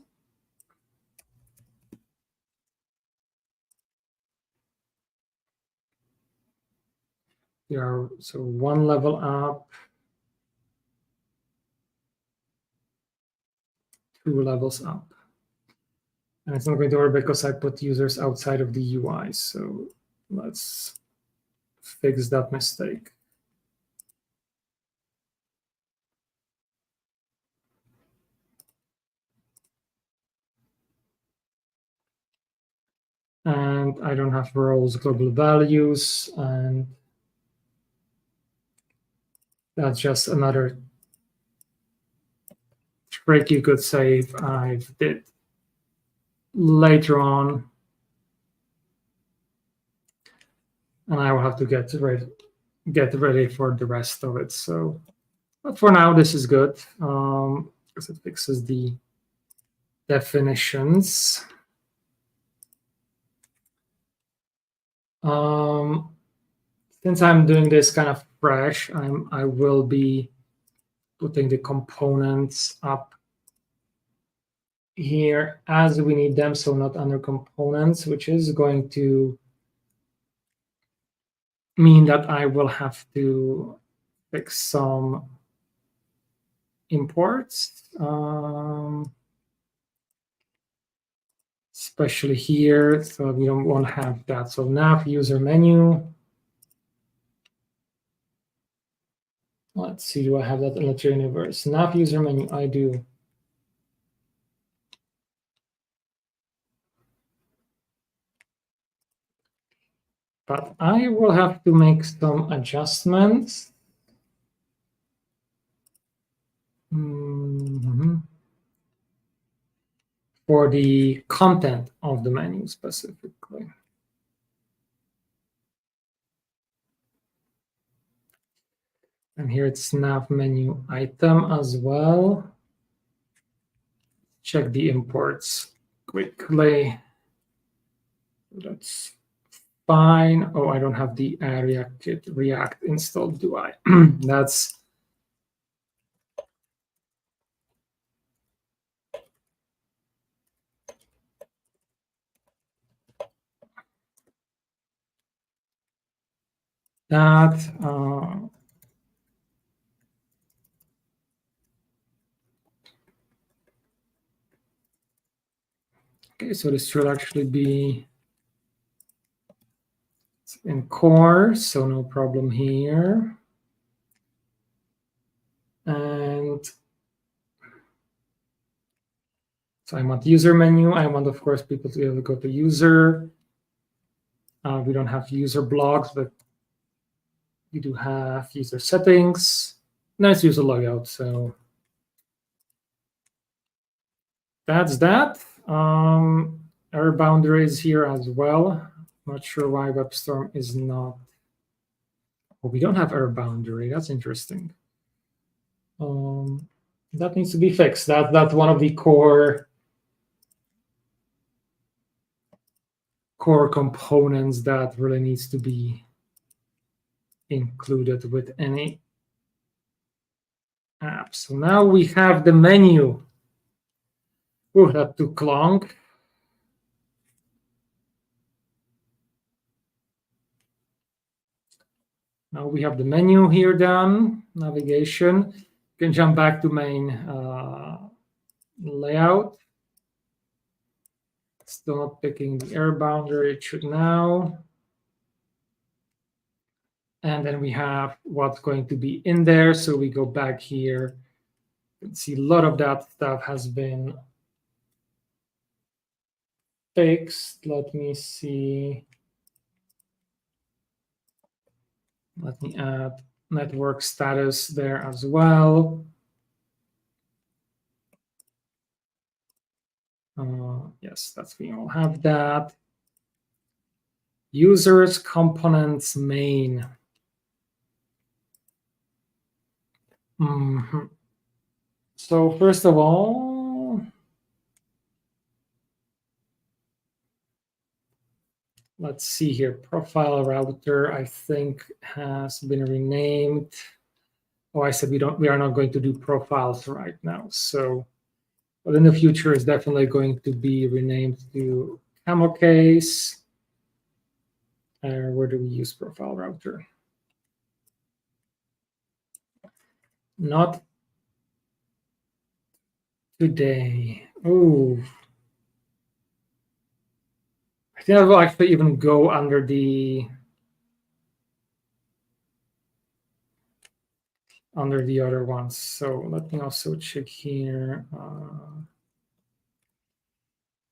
They are so one level up, 2 levels up. And it's not going to work because I put users outside of the UI. So let's fix that mistake. And I don't have roles global values, and that's just another trick you could say if I did later on, and I will have to get ready for the rest of it. So, but for now, this is good because it fixes the definitions. Since I'm doing this kind of fresh, I will be putting the components up here as we need them, so not under components, which is going to mean that I will have to fix some imports, especially here, so we don't want to have that. So nav user menu. Let's see, do I have that in the universe? Nav user menu, I do. But I will have to make some adjustments. For the content of the menu specifically. And here it's nav menu item as well. Check the imports quickly. That's fine. Oh, I don't have the React installed, do I? That's that. Okay, so this should actually be in core, so no problem here. And so I want user menu. I want, of course, people to be able to go to user. We don't have user blogs, but we do have user settings. Nice user logout. So that's that. Error boundaries here as well. Not sure why WebStorm is not. Well, we don't have error boundary. That's interesting. That needs to be fixed. That's one of the core components that really needs to be included with any app. So now we have the menu. Oh, that took long. Now we have the menu here done, navigation. You can jump back to main layout. Still not picking the error boundary, it should now. And then we have what's going to be in there. So we go back here. You can see a lot of that stuff has been fixed. Let me see. Let me add network status there as well. Yes, we all have that. Users, components, main. So first of all, let's see here. Profile router, I think, has been renamed. Oh, I said we are not going to do profiles right now. So, but in the future, it's definitely going to be renamed to camel case. Where do we use profile router? Not today. Oh, I think I will actually even go under the other ones. So let me also check here.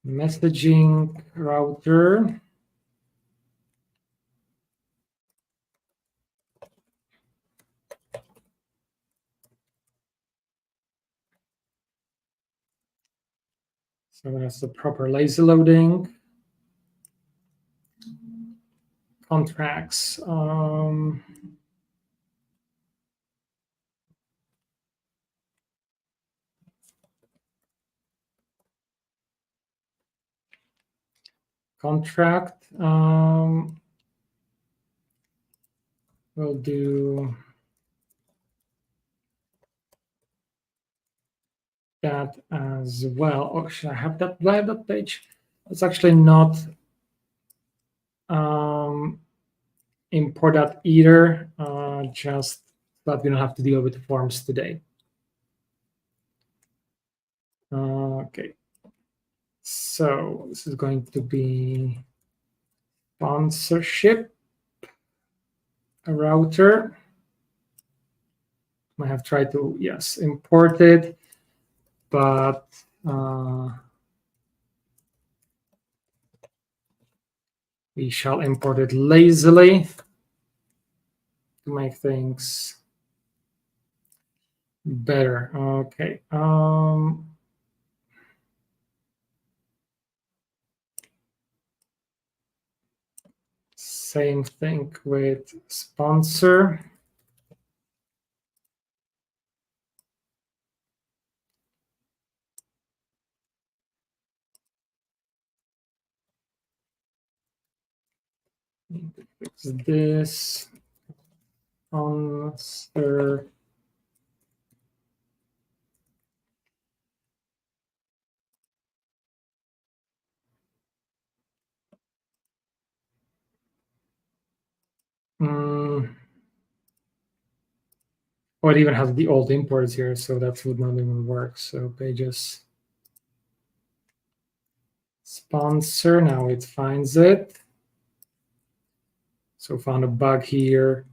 Messaging router. So that's the proper lazy loading. Contracts. Contract. We'll do that as well. Oh, should I have that? Do I have that page? It's actually not import that either, just that we don't have to deal with forms today. Okay. So this is going to be sponsorship, a router. I have tried to, yes, import it, but We shall import it lazily to make things better. Okay. Same thing with sponsor. Fix this. Sponsor. Oh, it even has the old imports here, so that would not even work. So pages sponsor, now it finds it. So found a bug here.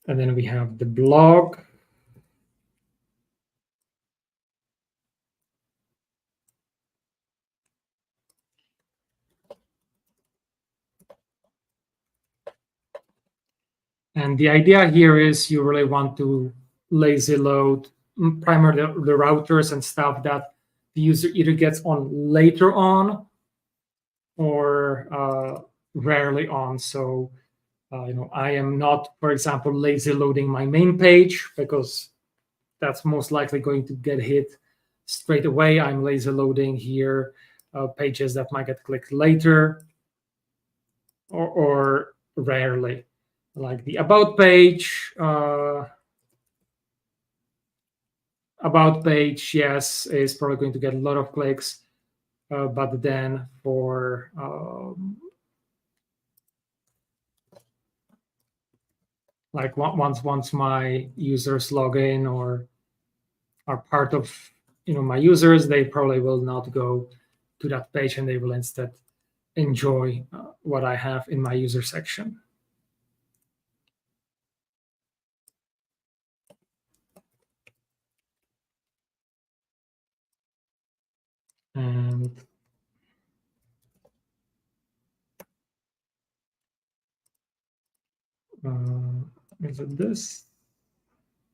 And then we have the blog. And the idea here is you really want to lazy load primarily the routers and stuff that the user either gets on later on or rarely on. So, I am not, for example, lazy loading my main page because that's most likely going to get hit straight away. I'm lazy loading here pages that might get clicked later or rarely, like the about page. About page, yes, is probably going to get a lot of clicks, but then for like once my users log in or are part of my users, they probably will not go to that page and they will instead enjoy what I have in my user section. And is it this?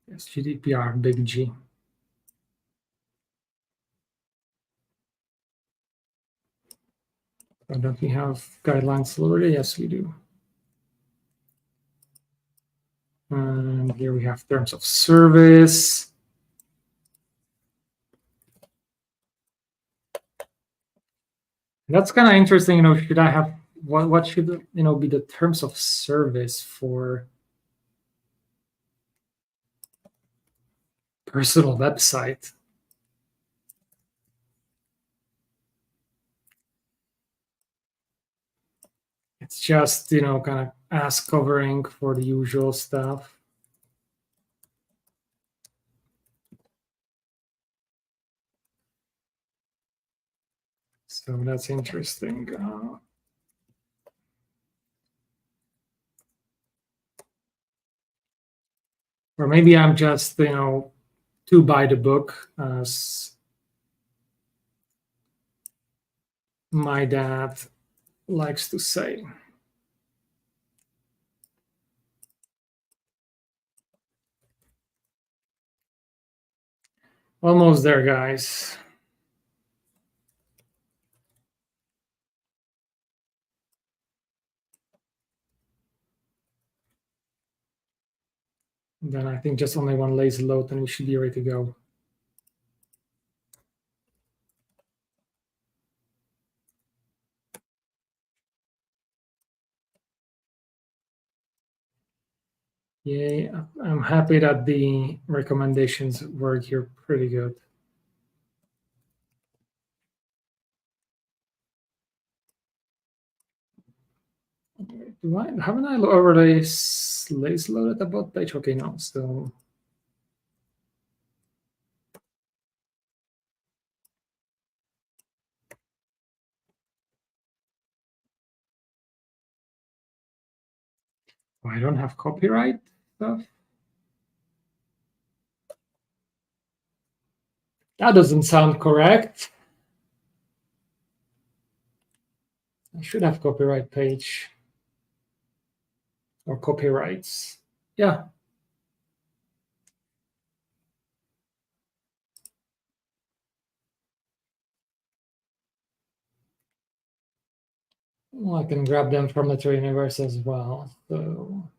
Yes, GDPR, big G. Don't we have guidelines already? Yes, we do. And here we have terms of service. That's kind of interesting. Should I have what should be the terms of service for personal website? It's just kind of ass covering for the usual stuff. So that's interesting. Or maybe I'm just too by the book, as my dad likes to say. Almost there, guys. And then I think just only one lazy load and we should be ready to go. Yay, I'm happy that the recommendations work here pretty good. Haven't I already lazy loaded about page? Okay, no, so I don't have copyright stuff. That doesn't sound correct. I should have copyright page or copyrights. Yeah. Well, I can grab them from the universe as well. So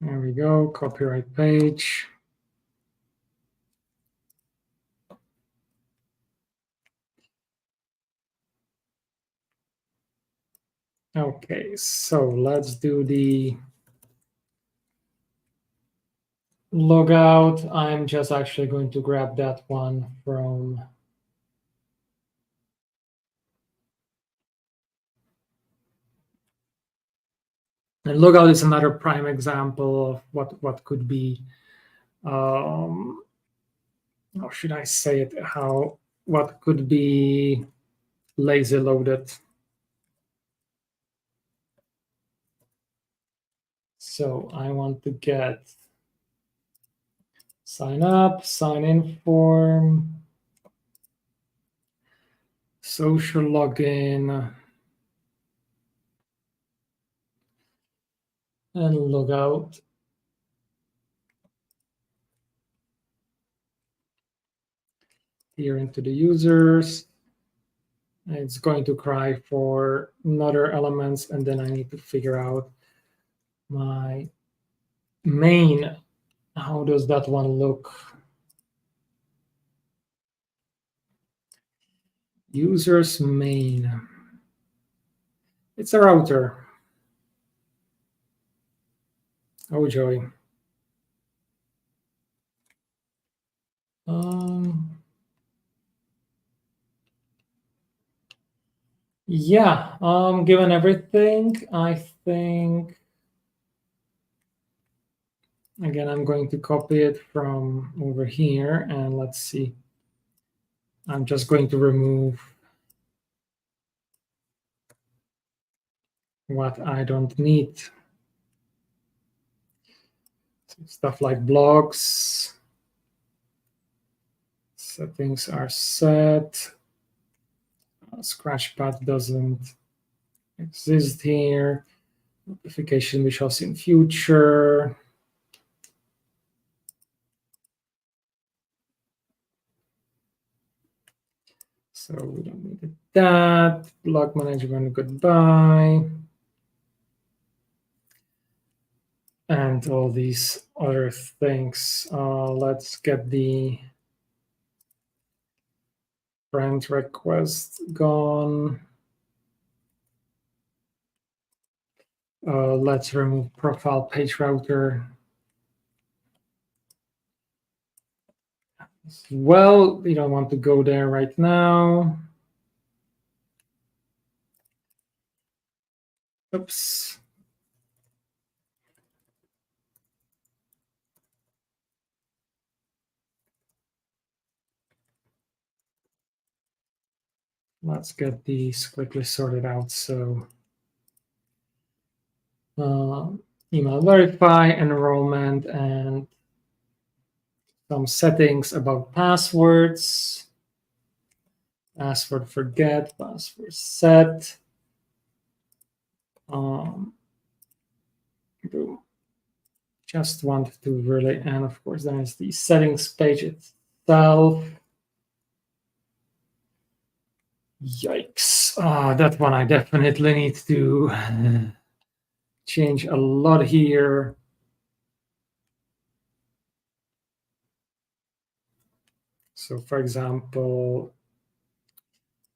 there we go, copyright page. Okay, so let's do the logout. I'm just actually going to grab that one from and logout is another prime example of what could be how should I say it? What could be lazy loaded. So I want to get sign up, sign in form, social login, and log out. Here into the users. It's going to cry for another elements, and then I need to figure out my main. How does that one look? Users main. It's a router. Oh joy. Yeah, given everything, I think again I'm going to copy it from over here, and let's see. I'm just going to remove what I don't need. Stuff like blogs. Settings are set. Scratchpad doesn't exist here. Notification we shall see in future. So we don't need that. Blog management, goodbye. And all these other things. Let's get the friend request gone. Let's remove profile page router. Well, we don't want to go there right now. Oops. Let's get these quickly sorted out. So email verify, enrollment, and some settings about passwords. Password forget, password set. Boom. Just want to really, and of course, there's the settings page itself. Yikes. That one I definitely need to change a lot here. So, for example,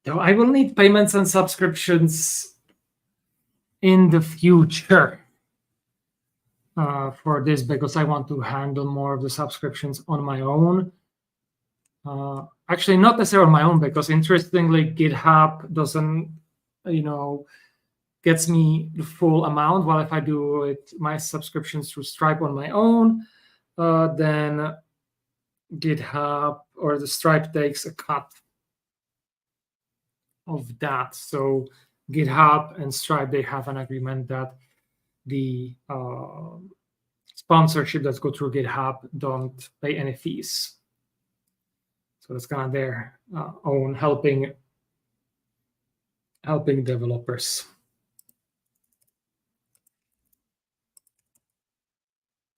though I will need payments and subscriptions in the future for this because I want to handle more of the subscriptions on my own. Actually, not necessarily on my own, because interestingly, GitHub doesn't, gets me the full amount. While if I do it, my subscriptions through Stripe on my own, then GitHub or the Stripe takes a cut of that. So GitHub and Stripe, they have an agreement that the sponsorship that go through GitHub don't pay any fees. So that's kind of their own helping developers.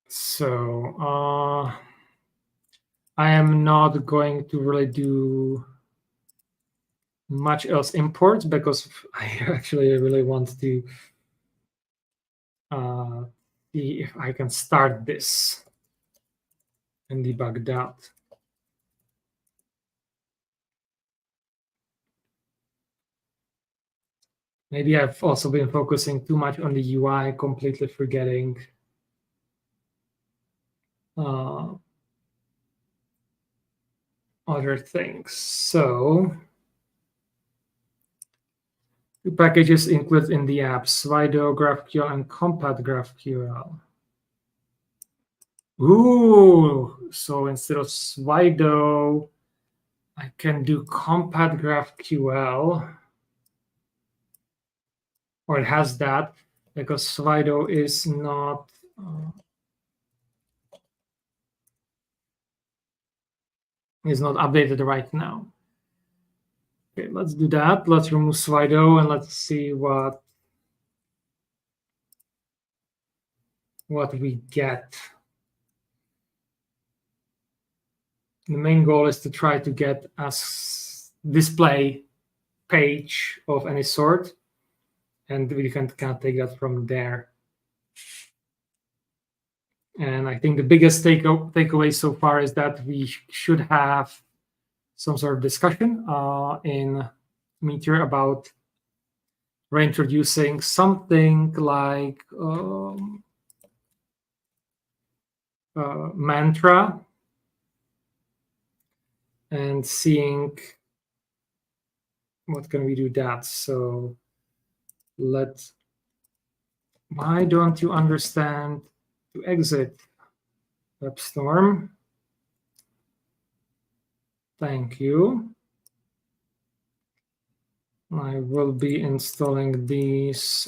So I am not going to really do much else imports because I actually really want to see if I can start this and debug that. Maybe I've also been focusing too much on the UI, completely forgetting other things. So the packages included in the app: Slido, GraphQL, and Compat GraphQL. Ooh, so instead of Slido, I can do Compat GraphQL, or it has that because Slido is not updated right now. Okay, let's do that. Let's remove Slido and let's see what we get. The main goal is to try to get a display page of any sort, and we can kind of take that from there. And I think the biggest takeaway so far is that we should have some sort of discussion in Meteor about reintroducing something like mantra and seeing what can we do that. So why don't you understand to exit WebStorm? Thank you. I will be installing these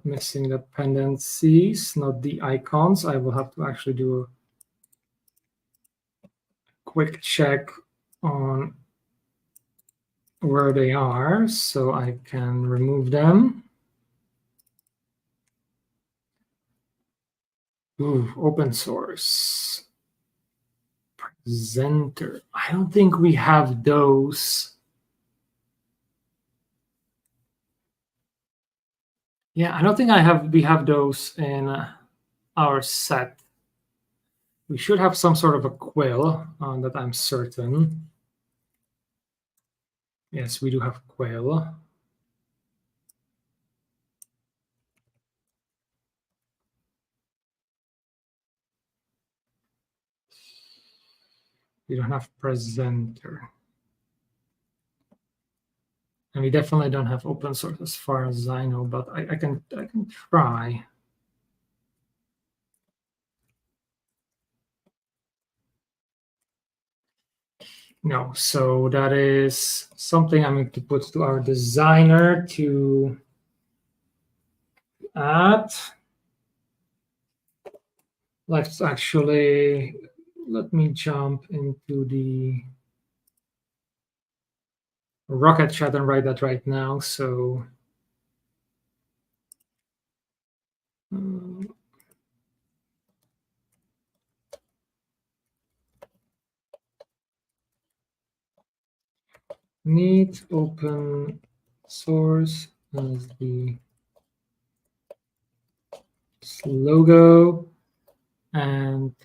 missing dependencies, not the icons. I will have to actually do a quick check on where they are so I can remove them. Ooh, open source. Presenter. I don't think we have those. Yeah, I don't think we have those in our set. We should have some sort of a quill that I'm certain. Yes, we do have quill. We don't have presenter. And we definitely don't have open source as far as I know, but I can try. No, so that is something I'm going to put to our designer to add. Let me jump into the Rocket chat and write that right now. So need open source as the logo and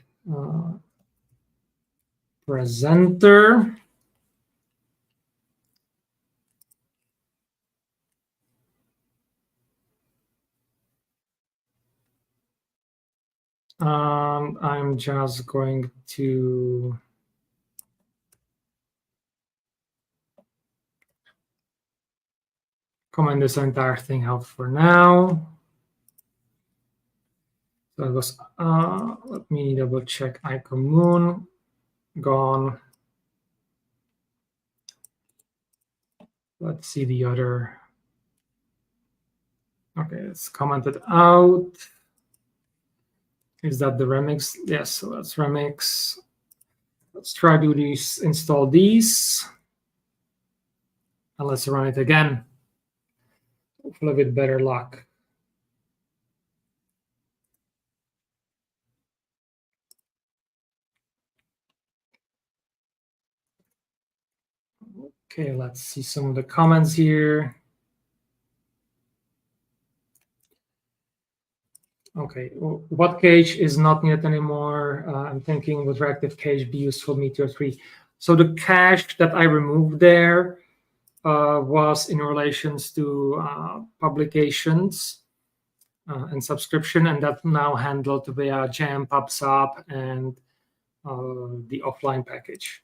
presenter. I'm just going to comment this entire thing out for now. So it was, let me double check icon moon, gone. Let's see the other. Okay, it's commented out. Is that the remix? Yes, so that's remix. Let's try to install these. And let's run it again. Hopefully with better luck. Okay, let's see some of the comments here. Okay, what cache is not needed anymore? I'm thinking would reactive cache be useful Meteor 3? So the cache that I removed there was in relations to publications and subscription, and that now handled via gem, pubsub, and the offline package.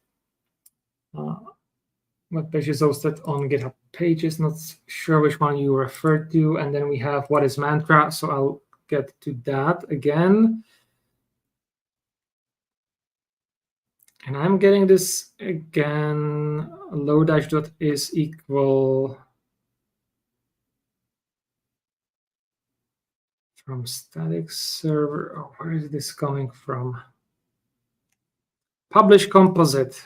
Web page is hosted on GitHub Pages. Not sure which one you referred to. And then we have what is Mantra. So I'll get to that again. And I'm getting this again. Lodash is equal from static server. Oh, where is this coming from? Publish composite.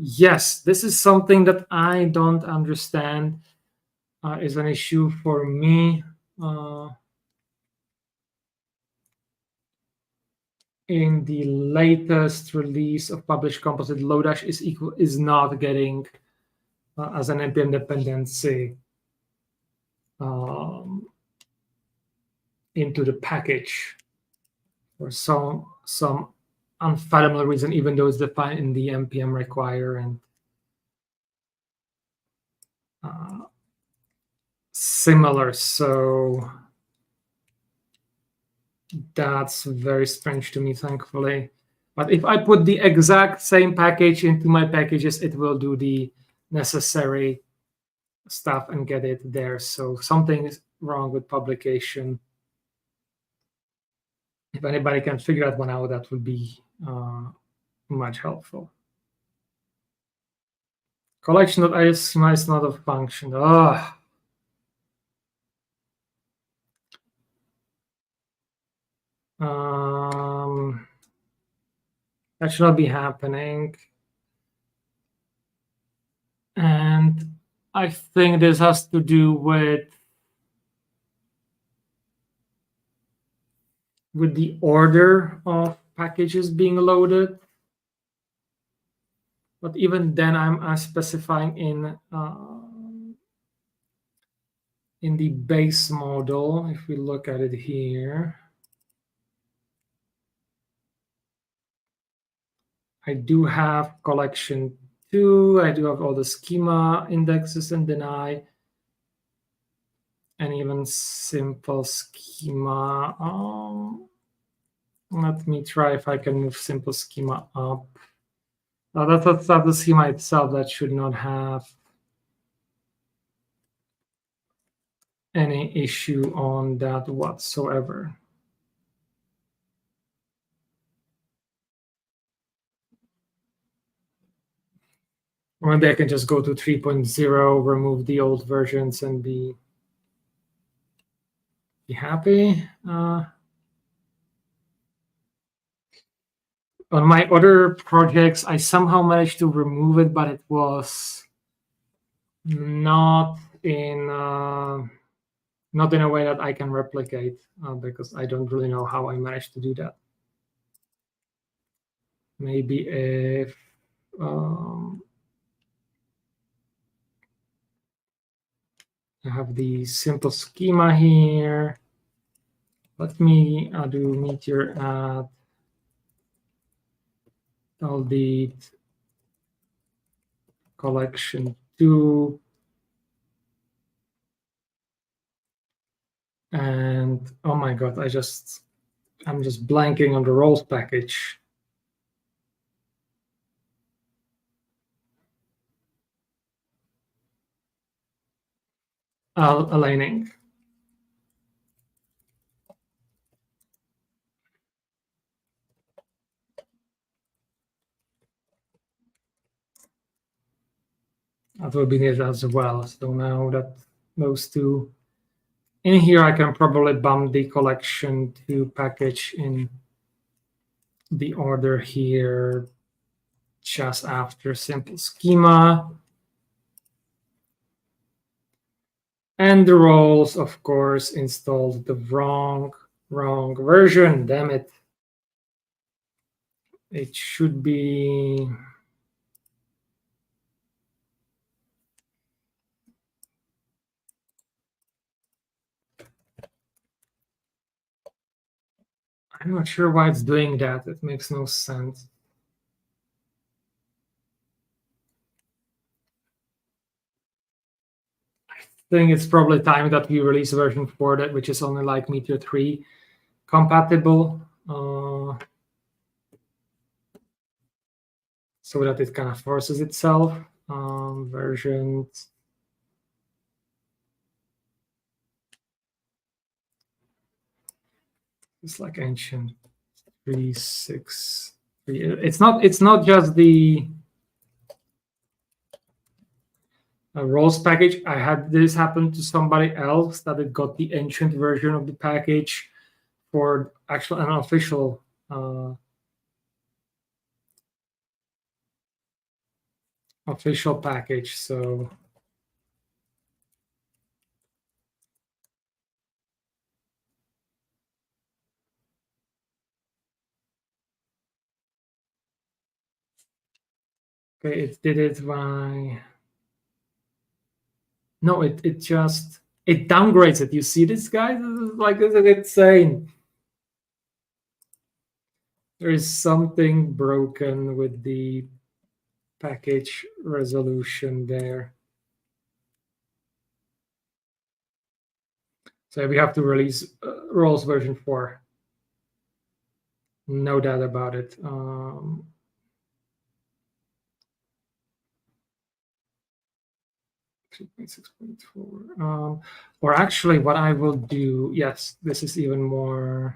Yes, this is something that I don't understand. Is an issue for me. In the latest release of published composite, Lodash is not getting as an npm dependency into the package for some unfathomable reason, even though it's defined in the npm require and similar. So that's very strange to me, thankfully. But if I put the exact same package into my packages, it will do the necessary stuff and get it there. So something is wrong with publication. If anybody can figure that one out, that would be much helpful. Collection.ism is not a function. Oh. That should not be happening. And I think this has to do with the order of packages being loaded. But even then, I'm specifying in the base model. If we look at it here, I do have collection 2. I do have all the schema indexes and deny, and even simple schema. Let me try if I can move simple schema up. That's not the schema itself. That should not have any issue on that whatsoever. Or maybe I can just go to 3.0, remove the old versions, and be happy. On my other projects, I somehow managed to remove it, but it was not in a way that I can replicate, because I don't really know how I managed to do that. Maybe if I have the simple schema here. Let me do meteor add. I'll delete collection 2. And oh my God, I'm just blanking on the roles package. Aligning. That will be needed as well. So now that those two in here, I can probably bump the collection 2 package in the order here just after simple schema. And the roles, of course, installed the wrong version. Damn it. It should be. I'm not sure why it's doing that. It makes no sense. I think it's probably time that we release version 4, that which is only like Meteor 3 compatible, so that it kind of forces itself. Versions. It's like ancient 3.6. It's not just the roles package. I had this happen to somebody else, that it got the ancient version of the package for actual an official official package. So okay, it did it by no, it just it downgrades it. You see this, guys? This is insane. There is something broken with the package resolution there. So we have to release roles version 4. No doubt about it. 3.6.4. Or actually, what I will do, yes, this is even more.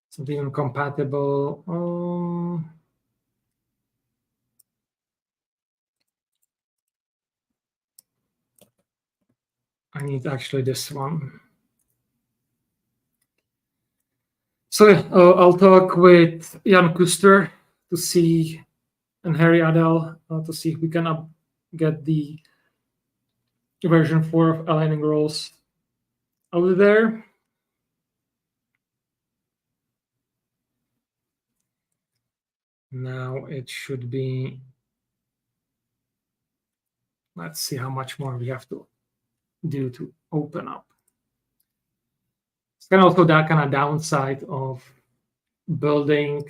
It's not even compatible. I need actually this one. So I'll talk with Jan Kuster to see, and Harry Adel to see if we can get the version 4 of aligning roles over there. Now it should be. Let's see how much more we have to do to open up. It's kind of also that kind of downside of building,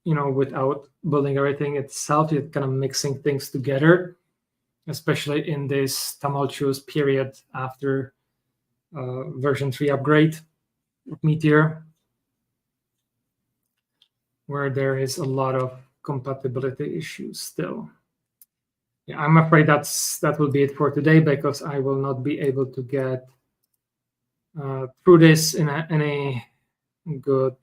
without building everything itself. You're kind of mixing things together, especially in this tumultuous period after version 3 upgrade of Meteor, where there is a lot of compatibility issues still. Yeah, I'm afraid that will be it for today, because I will not be able to get through this in a good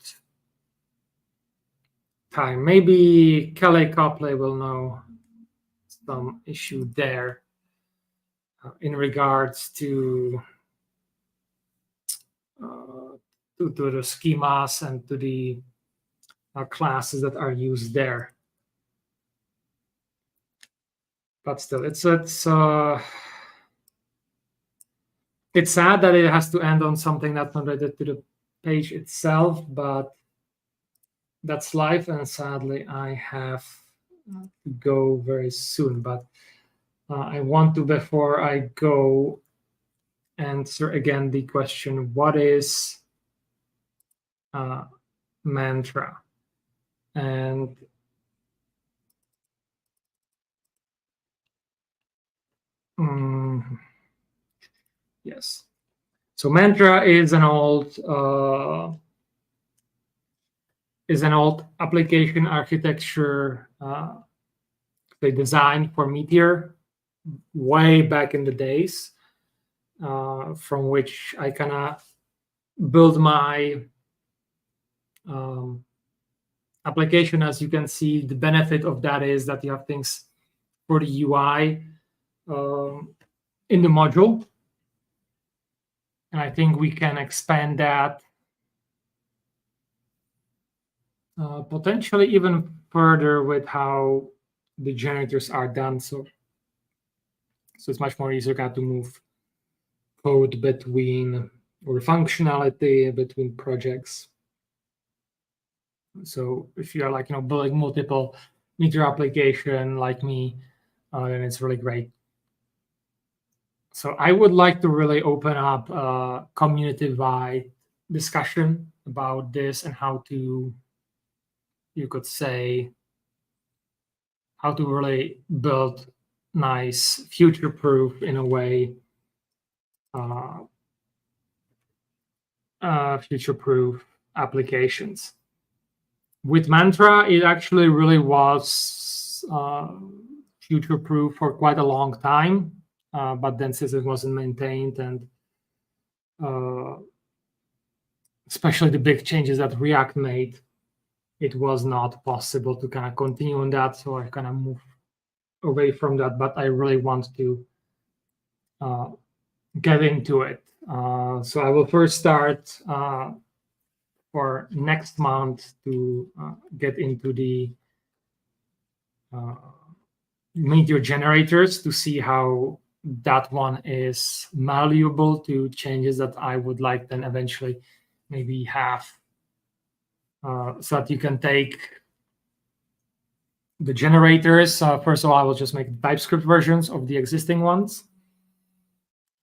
time. Maybe Kelly Copley will know some issue there in regards to the schemas and to the classes that are used there. But still, it's sad that it has to end on something that's not related to the page itself, but that's life, and sadly I have to go very soon. But I want to, before I go, answer again the question, what is mantra? And yes, so mantra is an old application architecture they designed for Meteor way back in the days, from which I kind of build my application. As you can see, the benefit of that is that you have things for the UI in the module. And I think we can expand that potentially even further with how the generators are done. So it's much more easier to move code between, or functionality between projects. So if you're like, building multiple meter application like me, then it's really great. So I would like to really open up a community-wide discussion about this and how to, you could say, how to really build nice, future-proof in a way, future-proof applications. With Mantra, it actually really was future-proof for quite a long time, but then since it wasn't maintained and especially the big changes that React made, it was not possible to kind of continue on that. So I kind of moved away from that, but I really want to get into it. So I will first start for next month to get into the meteor generators to see how that one is malleable to changes that I would like then eventually maybe have, so that you can take the generators. First of all, I will just make TypeScript versions of the existing ones.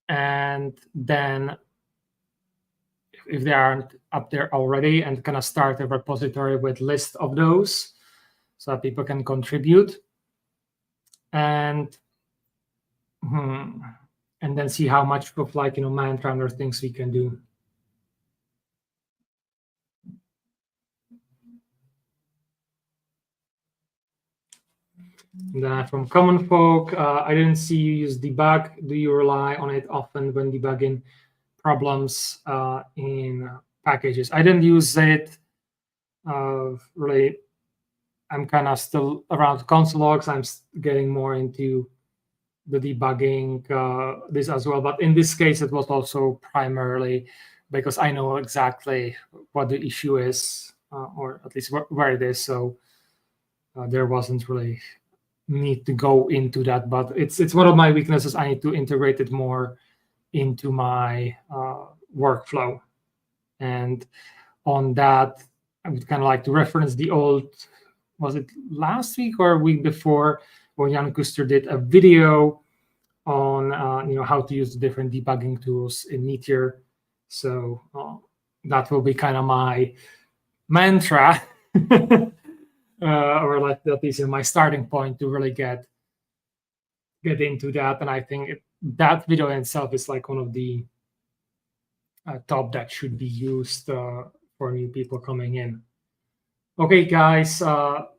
And then if they aren't up there already, and kind of start a repository with list of those so that people can contribute. And then see how much of like, Mantra and other things we can do. And then from common folk, I didn't see you use debug. Do you rely on it often when debugging problems in packages? I didn't use it really. I'm kind of still around console logs. I'm getting more into the debugging this as well. But in this case, it was also primarily because I know exactly what the issue is, or at least where it is. So there wasn't really need to go into that. But it's one of my weaknesses. I need to integrate it more into my workflow. And on that, I would kind of like to reference the old, was it last week or a week before, when Jan Kuster did a video on how to use the different debugging tools in Meteor. So that will be kind of my mantra, or like that is my starting point to really get into that. And I think that video in itself is like one of the top that should be used for new people coming in. Okay, guys,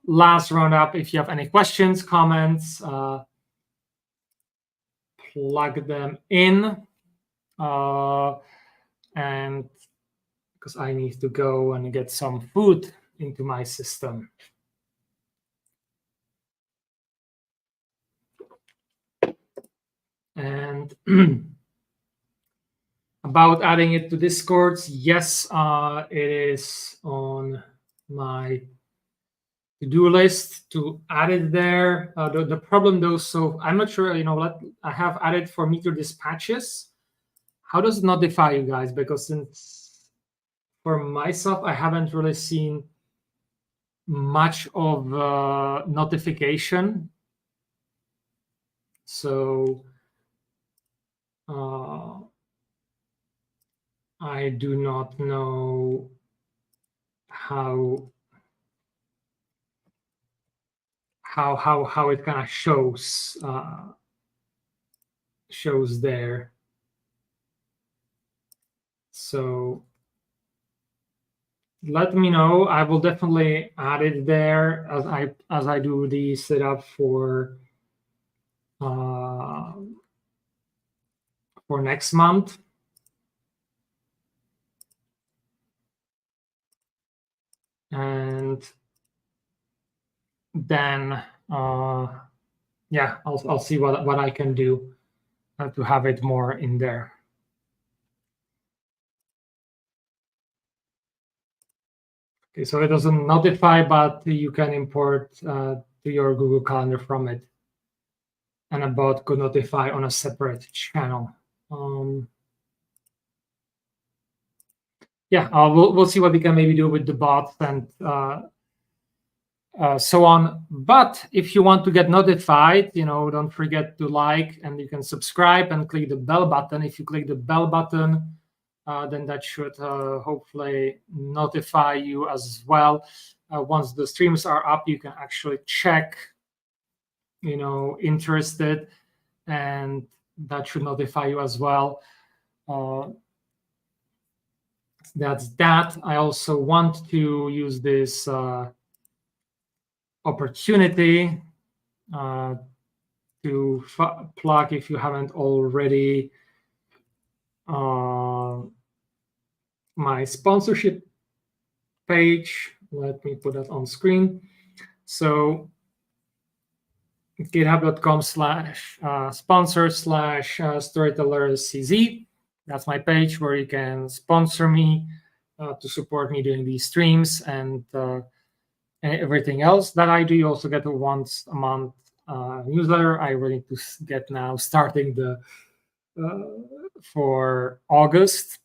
last roundup. If you have any questions, comments, plug them in. And because I need to go and get some food into my system. And about adding it to Discords, yes, it is on my to-do list to add it there. The problem though, so I'm not sure, I have added for Meteor dispatches. How does it notify you guys? Because since for myself, I haven't really seen much of notification. So I do not know how it kind of shows there. So let me know. I will definitely add it there as I do the setup for next month. And then yeah, I'll see what I can do to have it more in there. Okay, so it doesn't notify, but you can import to your Google Calendar from it. And a bot could notify on a separate channel. Yeah, we'll see what we can maybe do with the bot and so on. But if you want to get notified, don't forget to like, and you can subscribe and click the bell button. If you click the bell button, then that should hopefully notify you as well. Once the streams are up, you can actually check, interested, and that should notify you as well. That's that. I also want to use this opportunity to plug, if you haven't already, my sponsorship page. Let me put that on screen. So github.com/sponsor/storytellercz. That's my page where you can sponsor me to support me doing these streams and everything else that I do. You also get a once a month newsletter. I really need to get now starting the for August.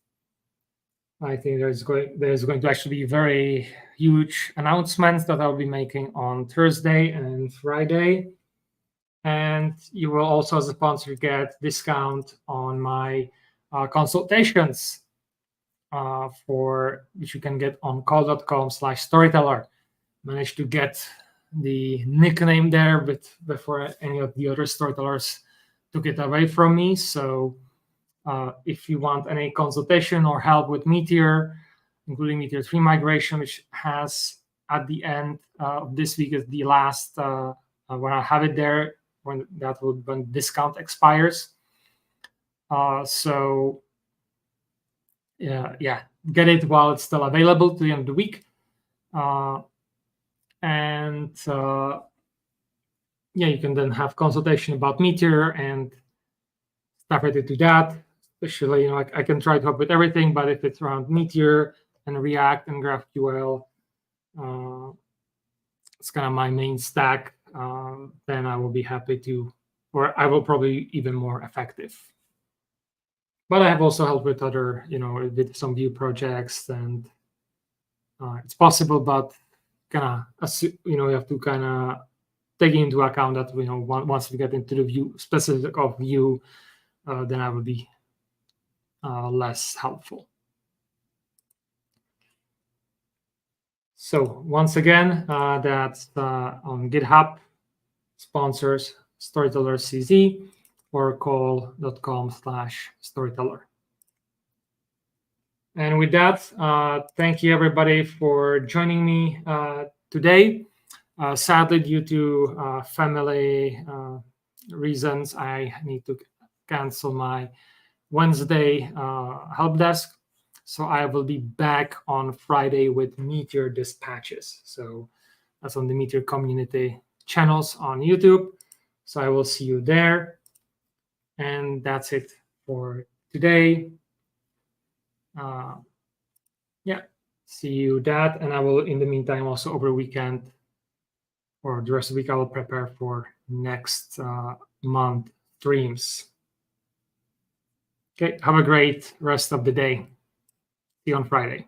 I think there's going to actually be very huge announcements that I'll be making on Thursday and Friday. And you will also, as a sponsor, get discount on my consultations for which you can get on call.com/storyteller. Managed to get the nickname there, but before any of the other storytellers took it away from me. So if you want any consultation or help with Meteor, including Meteor 3 migration, which has at the end of this week is the last when I have it there, when discount expires. So yeah, get it while it's still available to the end of the week. And yeah, you can then have consultation about Meteor and stuff related to that. Especially, I can try to help with everything, but if it's around Meteor and React and GraphQL, it's kind of my main stack, then I will be happy to, or I will probably be even more effective. But I have also helped with other, with some Vue projects, and it's possible, but kind of, you have to kind of take into account that, once we get into the Vue specific of Vue, then I will be less helpful. So once again, that's on GitHub, sponsors Storyteller CZ, or call.com/storyteller. And with that, thank you everybody for joining me today. Sadly, due to family reasons, I need to cancel my Wednesday help desk. So I will be back on Friday with Meteor dispatches. So that's on the Meteor community channels on YouTube. So I will see you there. And that's it for today. Yeah, see you that. And I will, in the meantime, also over the weekend or the rest of the week, I will prepare for next month streams. Okay, have a great rest of the day. See you on Friday.